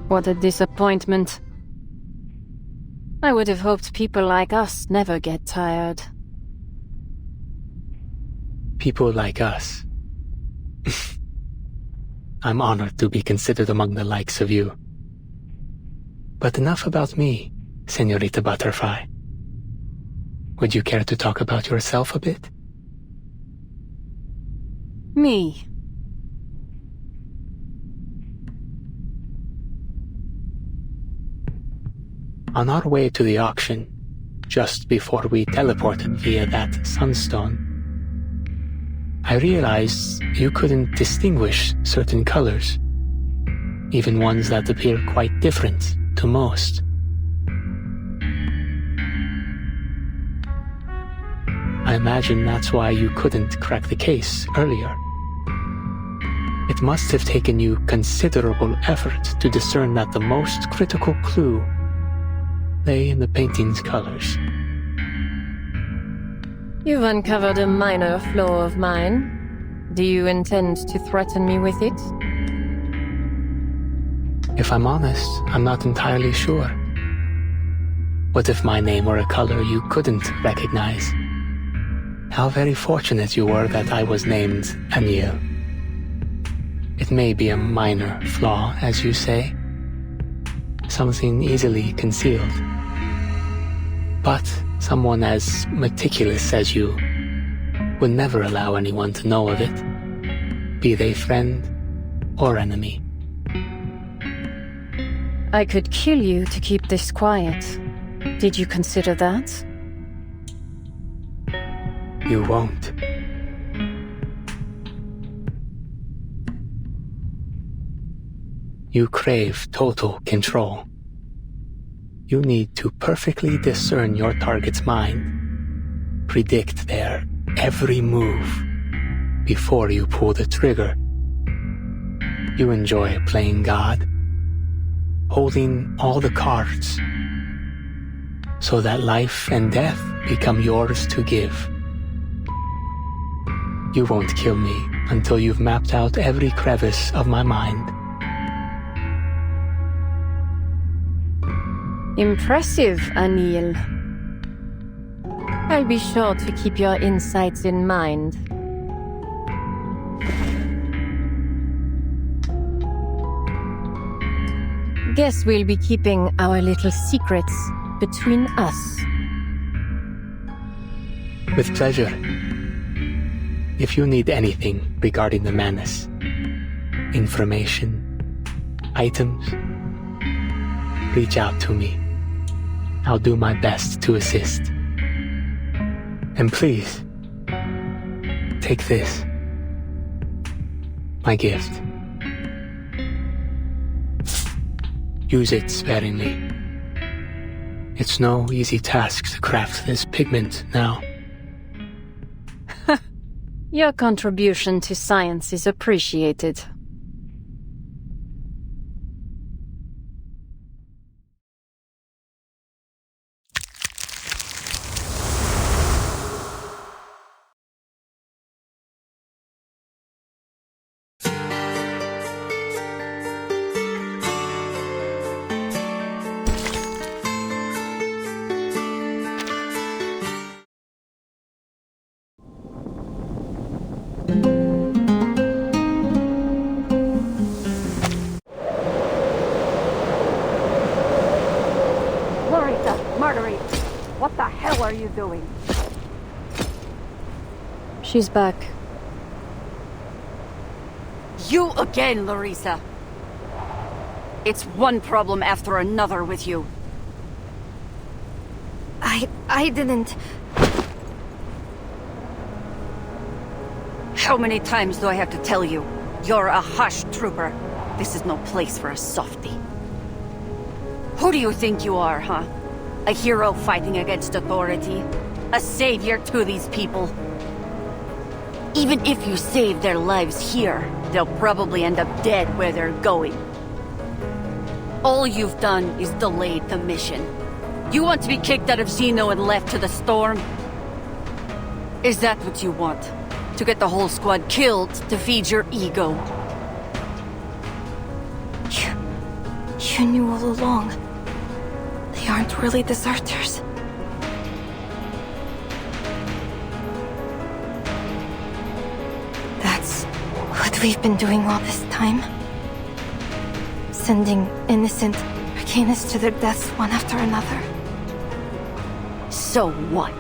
What a disappointment. I would have hoped people like us never get tired. People like us. I'm honored to be considered among the likes of you. But enough about me, Señorita Butterfly. Would you care to talk about yourself a bit? Me. On our way to the auction, just before we teleported via that sunstone, I realized you couldn't distinguish certain colors, even ones that appear quite different to most. I imagine that's why you couldn't crack the case earlier. It must have taken you considerable effort to discern that the most critical clue lay in the painting's colors. You've uncovered a minor flaw of mine. Do you intend to threaten me with it? If I'm honest, I'm not entirely sure. What if my name were a color you couldn't recognize? How very fortunate you were that I was named Aniel. It may be a minor flaw, as you say. Something easily concealed. But someone as meticulous as you would never allow anyone to know of it, be they friend or enemy. I could kill you to keep this quiet. Did you consider that? You won't. You crave total control. You need to perfectly discern your target's mind, predict their every move before you pull the trigger. You enjoy playing God, holding all the cards, so that life and death become yours to give. You won't kill me until you've mapped out every crevice of my mind. Impressive, Aniel. I'll be sure to keep your insights in mind. Guess we'll be keeping our little secrets between us. With pleasure. If you need anything regarding the menace, information, items, reach out to me. I'll do my best to assist. And please, take this, my gift. Use it sparingly. It's no easy task to craft this pigment now. Your contribution to science is appreciated. What the hell are you doing? She's back. You again, Larissa. It's one problem after another with you. I didn't... How many times do I have to tell you? You're a hush trooper. This is no place for a softie. Who do you think you are, huh? A hero fighting against authority? A savior to these people? Even if you save their lives here, they'll probably end up dead where they're going. All you've done is delayed the mission. You want to be kicked out of Xeno and left to the storm? Is that what you want? To get the whole squad killed to feed your ego? You knew all along. They aren't really deserters. That's what we've been doing all this time? Sending innocent Arcanists to their deaths one after another? So what?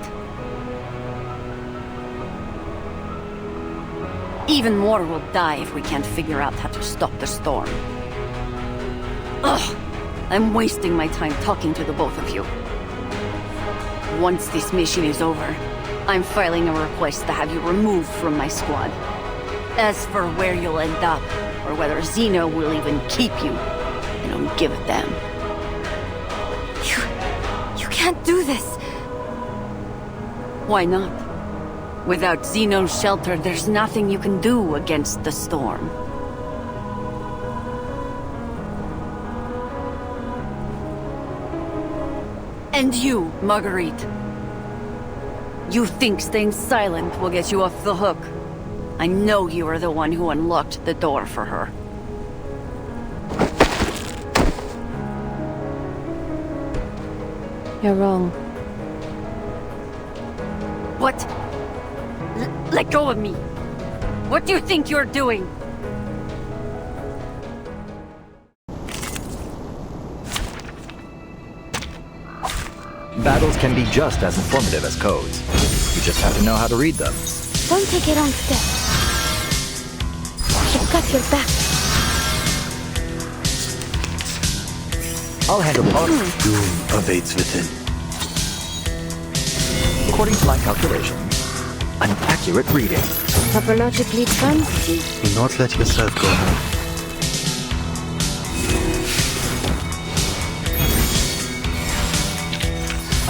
Even more will die if we can't figure out how to stop the storm. Ugh! I'm wasting my time talking to the both of you. Once this mission is over, I'm filing a request to have you removed from my squad. As for where you'll end up, or whether Xeno will even keep you, I don't give a damn. You can't do this! Why not? Without Xeno's shelter, there's nothing you can do against the storm. And you, Marguerite. You think staying silent will get you off the hook. I know you are the one who unlocked the door for her. You're wrong. What? Let go of me! What do you think you're doing? Battles can be just as informative as codes. You just have to know how to read them. Don't take it on step. I've got your back. I'll handle it. Doom awaits within. According to my calculations, an accurate reading. Topologically fancy. Do not let yourself go home.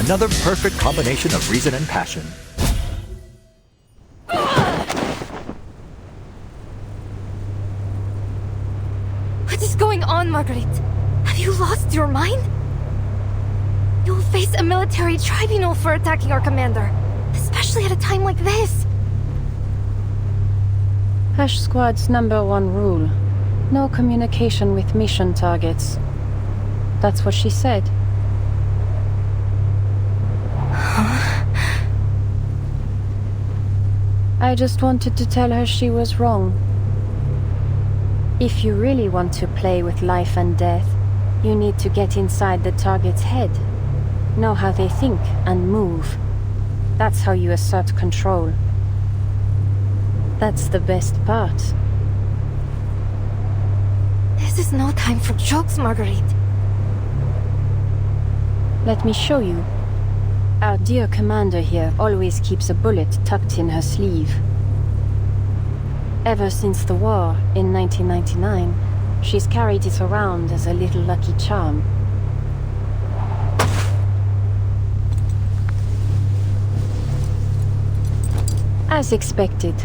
Another perfect combination of reason and passion. What is going on, Marguerite? Have you lost your mind? You'll face a military tribunal for attacking our commander, especially at a time like this. Hash Squad's #1 rule. No communication with mission targets. That's what she said. I just wanted to tell her she was wrong. If you really want to play with life and death, you need to get inside the target's head. Know how they think and move. That's how you assert control. That's the best part. This is no time for jokes, Marguerite. Let me show you. Our dear commander here always keeps a bullet tucked in her sleeve. Ever since the war in 1999, she's carried it around as a little lucky charm. As expected.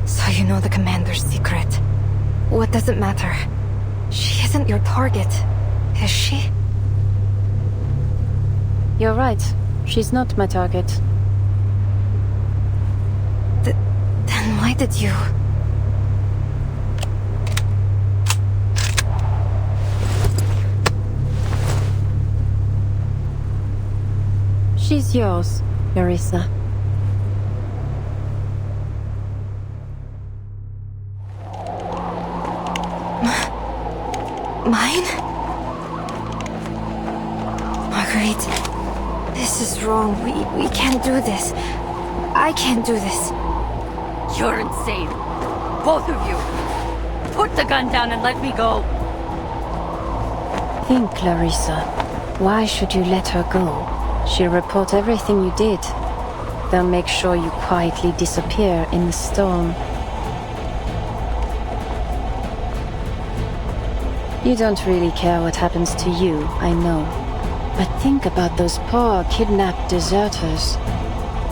So you know the commander's secret. What does it matter? She isn't your target, is she? You're right. She's not my target. Then why did you... She's yours, Marissa. Mine? Marguerite, this is wrong. We can't do this. I can't do this. You're insane. Both of you. Put the gun down and let me go. Think, Clarissa. Why should you let her go? She'll report everything you did. They'll make sure you quietly disappear in the storm. You don't really care what happens to you, I know. But think about those poor, kidnapped deserters.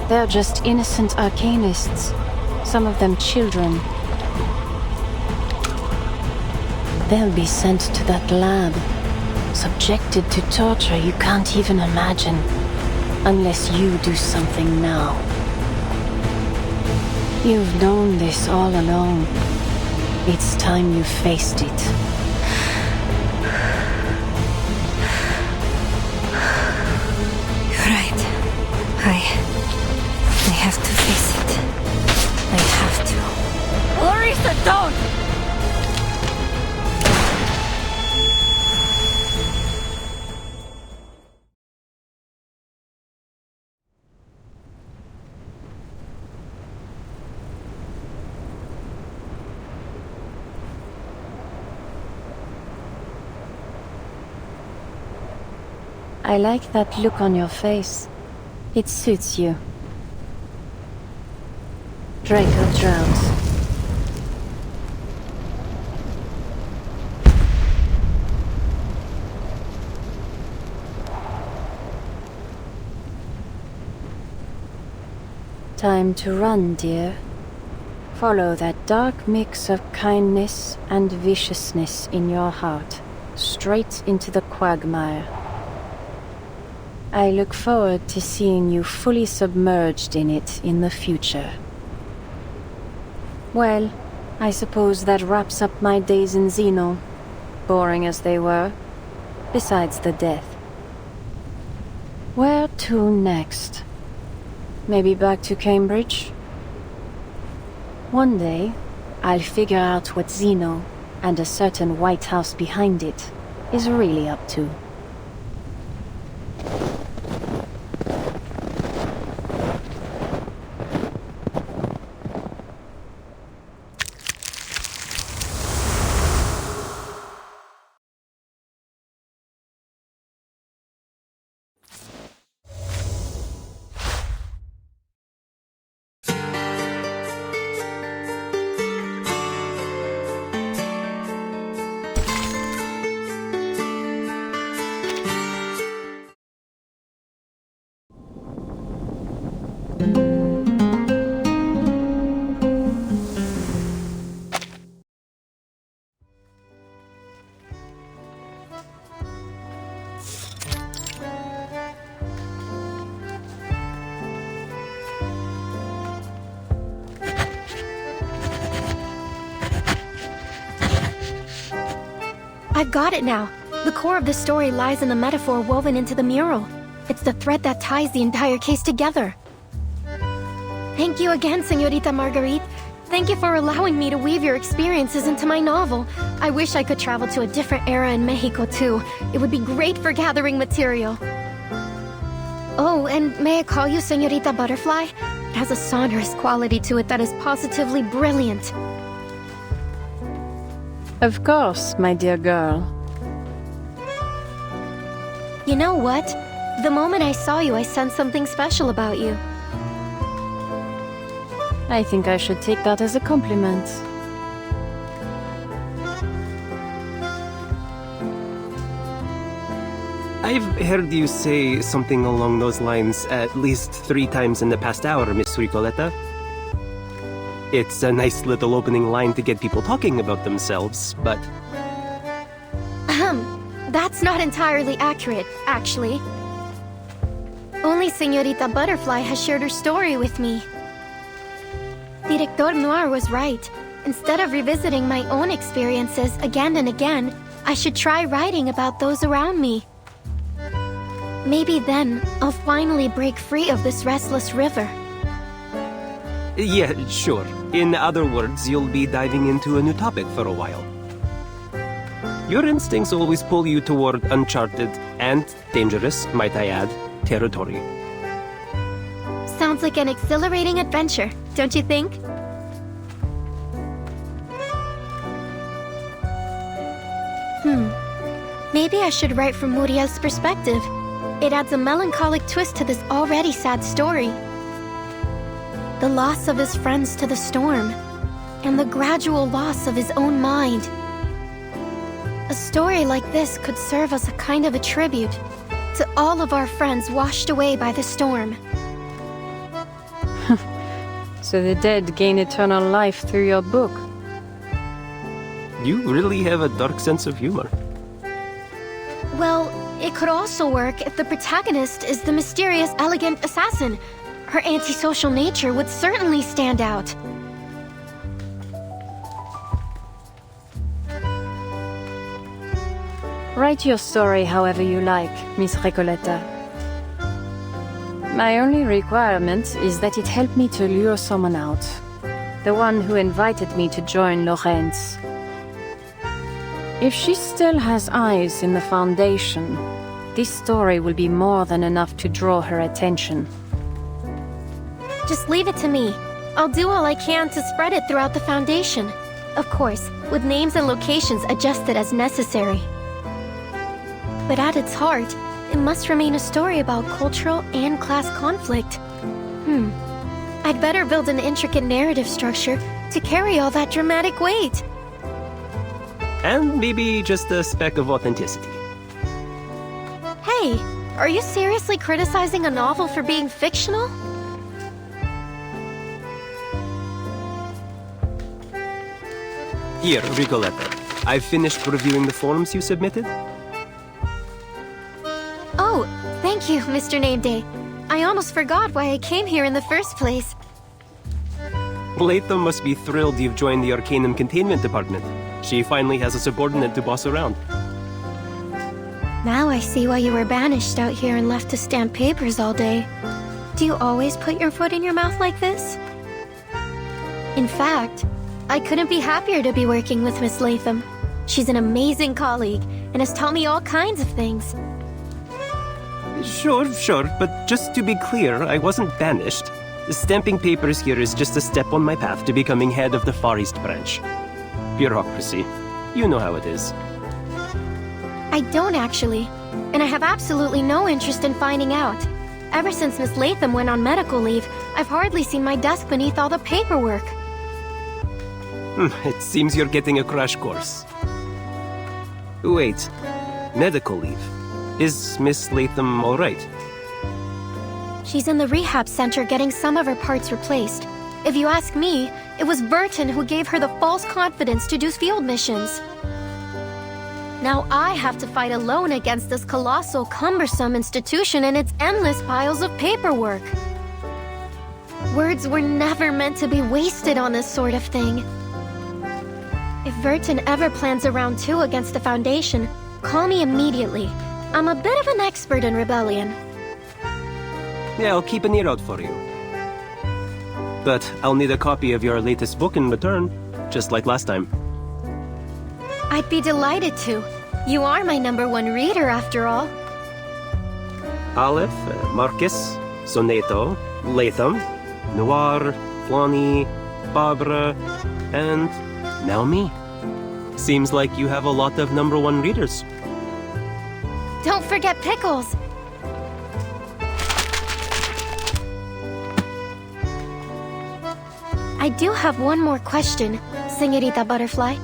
They're just innocent arcanists. Some of them children. They'll be sent to that lab, subjected to torture you can't even imagine, unless you do something now. You've known this all along. It's time you faced it. You're right. I have to face it. I have to. Larissa, don't! I like that look on your face. It suits you. Draco drowns. Time to run, dear. Follow that dark mix of kindness and viciousness in your heart, straight into the quagmire. I look forward to seeing you fully submerged in it in the future. Well, I suppose that wraps up my days in Xeno, boring as they were, besides the death. Where to next? Maybe back to Cambridge? One day, I'll figure out what Xeno, and a certain White House behind it, is really up to. I've got it now. The core of the story lies in the metaphor woven into the mural. It's the thread that ties the entire case together. Thank you again, Señorita Marguerite. Thank you for allowing me to weave your experiences into my novel. I wish I could travel to a different era in Mexico too. It would be great for gathering material. Oh, and may I call you Señorita Butterfly? It has a sonorous quality to it that is positively brilliant. Of course, my dear girl. You know what? The moment I saw you, I sensed something special about you. I think I should take that as a compliment. I've heard you say something along those lines at least 3 times in the past hour, Miss Ricoletta. It's a nice little opening line to get people talking about themselves, but... That's not entirely accurate, actually. Only Señorita Butterfly has shared her story with me. Director Noir was right. Instead of revisiting my own experiences again and again, I should try writing about those around me. Maybe then, I'll finally break free of this restless river. Yeah, sure. In other words, you'll be diving into a new topic for a while. Your instincts always pull you toward uncharted and dangerous, might I add, territory. Sounds like an exhilarating adventure, don't you think? Maybe I should write from Muriel's perspective. It adds a melancholic twist to this already sad story. The loss of his friends to the storm, and the gradual loss of his own mind. A story like this could serve as a kind of a tribute to all of our friends washed away by the storm. So the dead gain eternal life through your book. You really have a dark sense of humor. Well, it could also work if the protagonist is the mysterious, elegant assassin. Her antisocial nature would certainly stand out. Write your story however you like, Miss Recoleta. My only requirement is that it help me to lure someone out. The one who invited me to join Lorenz. If she still has eyes in the Foundation, this story will be more than enough to draw her attention. Just leave it to me. I'll do all I can to spread it throughout the Foundation. Of course, with names and locations adjusted as necessary. But at its heart, it must remain a story about cultural and class conflict. I'd better build an intricate narrative structure to carry all that dramatic weight. And maybe just a speck of authenticity. Hey, are you seriously criticizing a novel for being fictional? Here, Ricoletta. I've finished reviewing the forms you submitted. Oh, thank you, Mr. Nameday. I almost forgot why I came here in the first place. Latham must be thrilled you've joined the Arcanum Containment Department. She finally has a subordinate to boss around. Now I see why you were banished out here and left to stamp papers all day. Do you always put your foot in your mouth like this? In fact, I couldn't be happier to be working with Miss Latham. She's an amazing colleague and has taught me all kinds of things. Sure, but just to be clear, I wasn't banished. Stamping papers here is just a step on my path to becoming head of the Far East branch. Bureaucracy. You know how it is. I don't actually, and I have absolutely no interest in finding out. Ever since Miss Latham went on medical leave, I've hardly seen my desk beneath all the paperwork. It seems you're getting a crash course. Wait, medical leave? Is Miss Latham all right? She's in the rehab center getting some of her parts replaced. If you ask me, it was Burton who gave her the false confidence to do field missions. Now I have to fight alone against this colossal, cumbersome institution and its endless piles of paperwork. Words were never meant to be wasted on this sort of thing. If Burton ever plans a round 2 against the Foundation, call me immediately. I'm a bit of an expert in rebellion. Yeah, I'll keep an ear out for you. But I'll need a copy of your latest book in return, just like last time. I'd be delighted to. You are my #1 reader, after all. Aleph, Marcus, Soneto, Latham, Noir, Lonnie, Barbara, and now me. Seems like you have a lot of #1 readers. Don't forget Pickles! I do have one more question, Señorita Butterfly.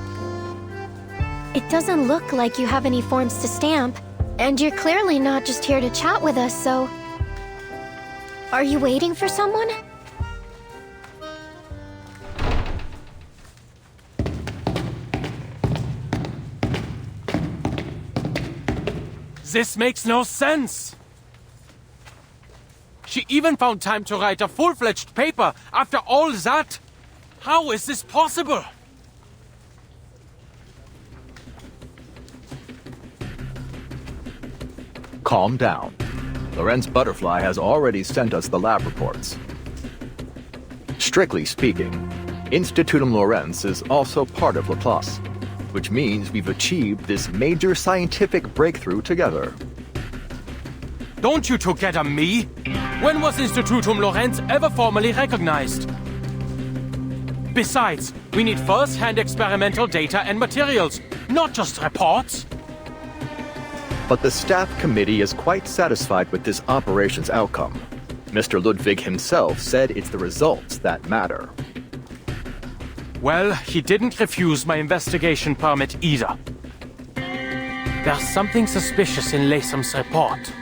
It doesn't look like you have any forms to stamp, and you're clearly not just here to chat with us, so... Are you waiting for someone? This makes no sense! She even found time to write a full-fledged paper after all that! How is this possible? Calm down. Lorenz Butterfly has already sent us the lab reports. Strictly speaking, Institutum Lorenz is also part of Laplace, which means we've achieved this major scientific breakthrough together. Don't you together me? When was Institutum Lorenz ever formally recognized? Besides, we need first-hand experimental data and materials. not just reports. But the staff committee is quite satisfied with this operation's outcome. Mr. Ludwig himself said it's the results that matter. Well, he didn't refuse my investigation permit either. There's something suspicious in Lasom's report.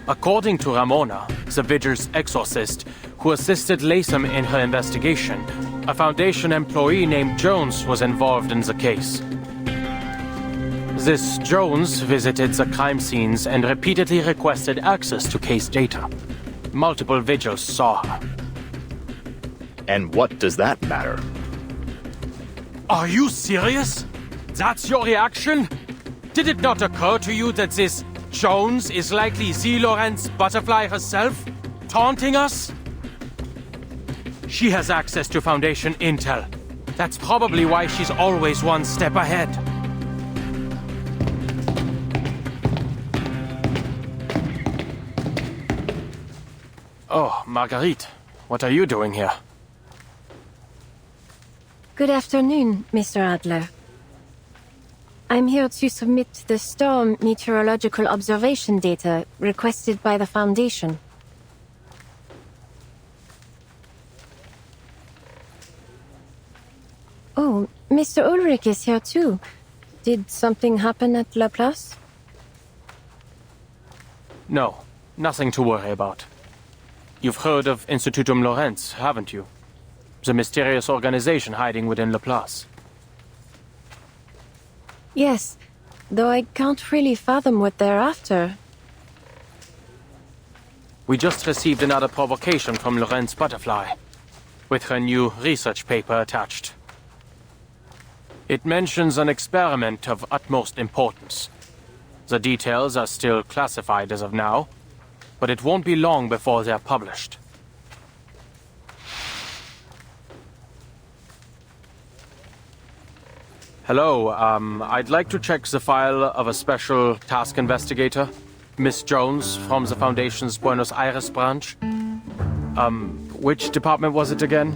According to Ramona, the Vigil's exorcist, who assisted Lasom in her investigation, a Foundation employee named Jones was involved in the case. This Jones visited the crime scenes and repeatedly requested access to case data. Multiple Vigils saw her. And what does that matter? Are you serious? That's your reaction? Did it not occur to you that this Jones is likely the Lorenz Butterfly herself, taunting us? She has access to Foundation intel. That's probably why she's always one step ahead. Oh, Marguerite, what are you doing here? Good afternoon, Mr. Adler. I'm here to submit the storm meteorological observation data requested by the Foundation. Oh, Mr. Ulrich is here too. Did something happen at La Place? No, nothing to worry about. You've heard of Institutum Lorenz, haven't you? The mysterious organization hiding within Laplace. Yes, though I can't really fathom what they're after. We just received another provocation from Lorenz Butterfly, with her new research paper attached. It mentions an experiment of utmost importance. The details are still classified as of now, but it won't be long before they're published. Hello, I'd like to check the file of a special task investigator, Miss Jones, from the Foundation's Buenos Aires branch. Which department was it again?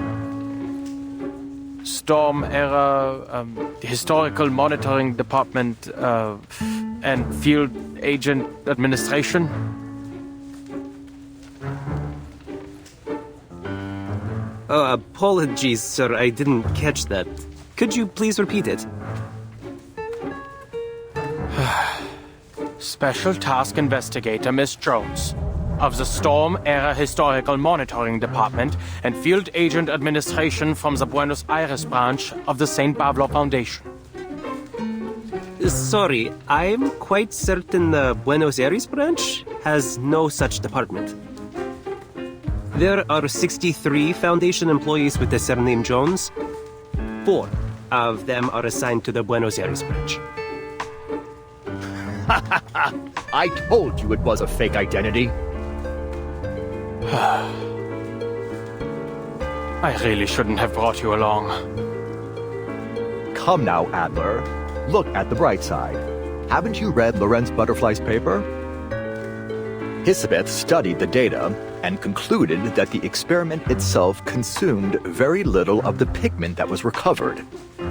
Storm Era, Historical Monitoring Department, and Field Agent Administration? Apologies, sir, I didn't catch that. Could you please repeat it? Special Task Investigator Miss Jones, of the Storm Era Historical Monitoring Department and Field Agent Administration from the Buenos Aires branch of the St. Pablo Foundation. Sorry, I'm quite certain the Buenos Aires branch has no such department. There are 63 Foundation employees with the surname Jones. 4 of them are assigned to the Buenos Aires branch. I told you it was a fake identity. I really shouldn't have brought you along. Come now, Adler. Look at the bright side. Haven't you read Lorenz Butterfly's paper? Hisabeth studied the data and concluded that the experiment itself consumed very little of the pigment that was recovered,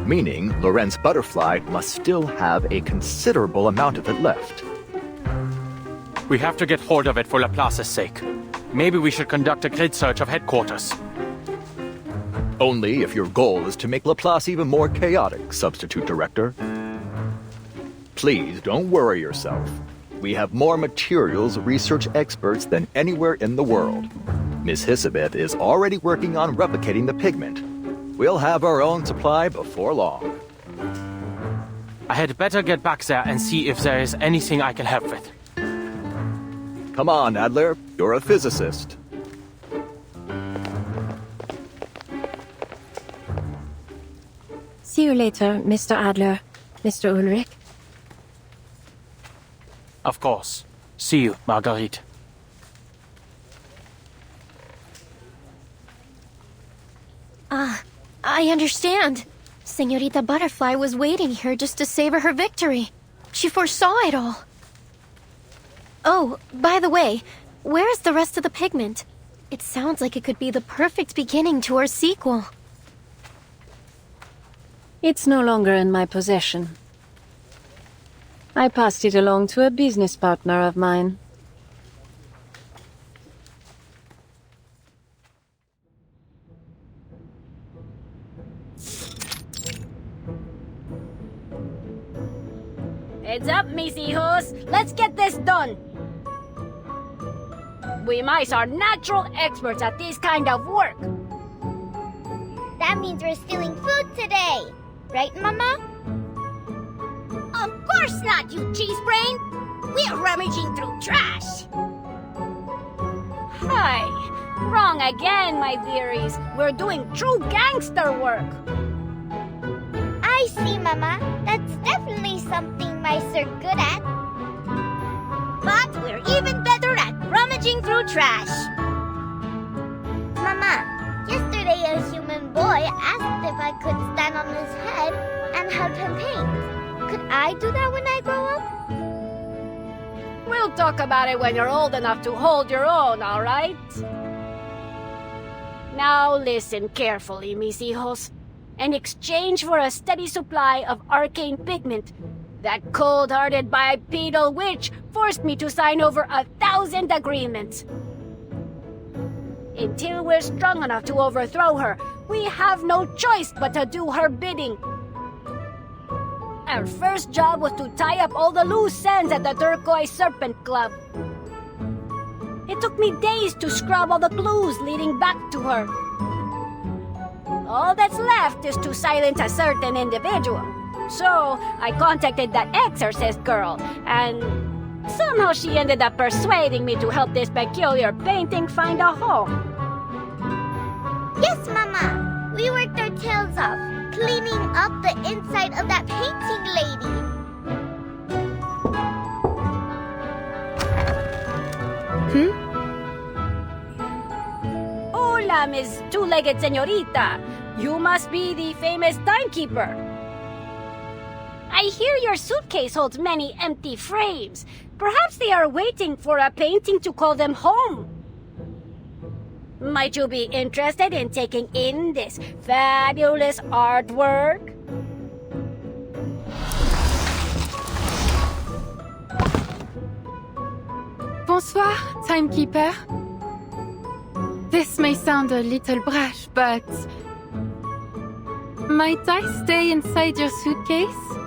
meaning Lorenz Butterfly must still have a considerable amount of it left. We have to get hold of it for Laplace's sake. Maybe we should conduct a grid search of headquarters. Only if your goal is to make Laplace even more chaotic, Substitute Director. Please don't worry yourself. We have more materials research experts than anywhere in the world. Miss Hisabeth is already working on replicating the pigment. We'll have our own supply before long. I had better get back there and see if there is anything I can help with. Come on, Adler. You're a physicist. See you later, Mr. Adler, Mr. Ulrich. Of course. See you, Marguerite. I understand. Senorita Butterfly was waiting here just to savor her victory. She foresaw it all. Oh, by the way, where is the rest of the pigment? It sounds like it could be the perfect beginning to our sequel. It's no longer in my possession. I passed it along to a business partner of mine. Heads up, mis hijos. Let's get this done. We mice are natural experts at this kind of work. That means we're stealing food today. Right, Mama? Of course not, you cheese brain. We're rummaging through trash. Hi. Wrong again, my dearies. We're doing true gangster work. I see, Mama. That's definitely something mice are good at. But we're even better at rummaging through trash. Mama, yesterday a human boy asked if I could stand on his head and help him paint. Could I do that when I grow up? We'll talk about it when you're old enough to hold your own, all right? Now listen carefully, mis hijos. In exchange for a steady supply of arcane pigment, that cold-hearted bipedal witch forced me to sign over 1,000 agreements. Until we're strong enough to overthrow her, we have no choice but to do her bidding. Our first job was to tie up all the loose ends at the Turquoise Serpent Club. It took me days to scrub all the clues leading back to her. All that's left is to silence a certain individual. So, I contacted that exorcist girl, and somehow she ended up persuading me to help this peculiar painting find a home. Yes, Mama. We worked our tails off, cleaning up the inside of that painting lady. Hola, Miss Two-Legged Señorita. You must be the famous timekeeper. I hear your suitcase holds many empty frames. Perhaps they are waiting for a painting to call them home. Might you be interested in taking in this fabulous artwork? Bonsoir, timekeeper. This may sound a little brash, but might I stay inside your suitcase?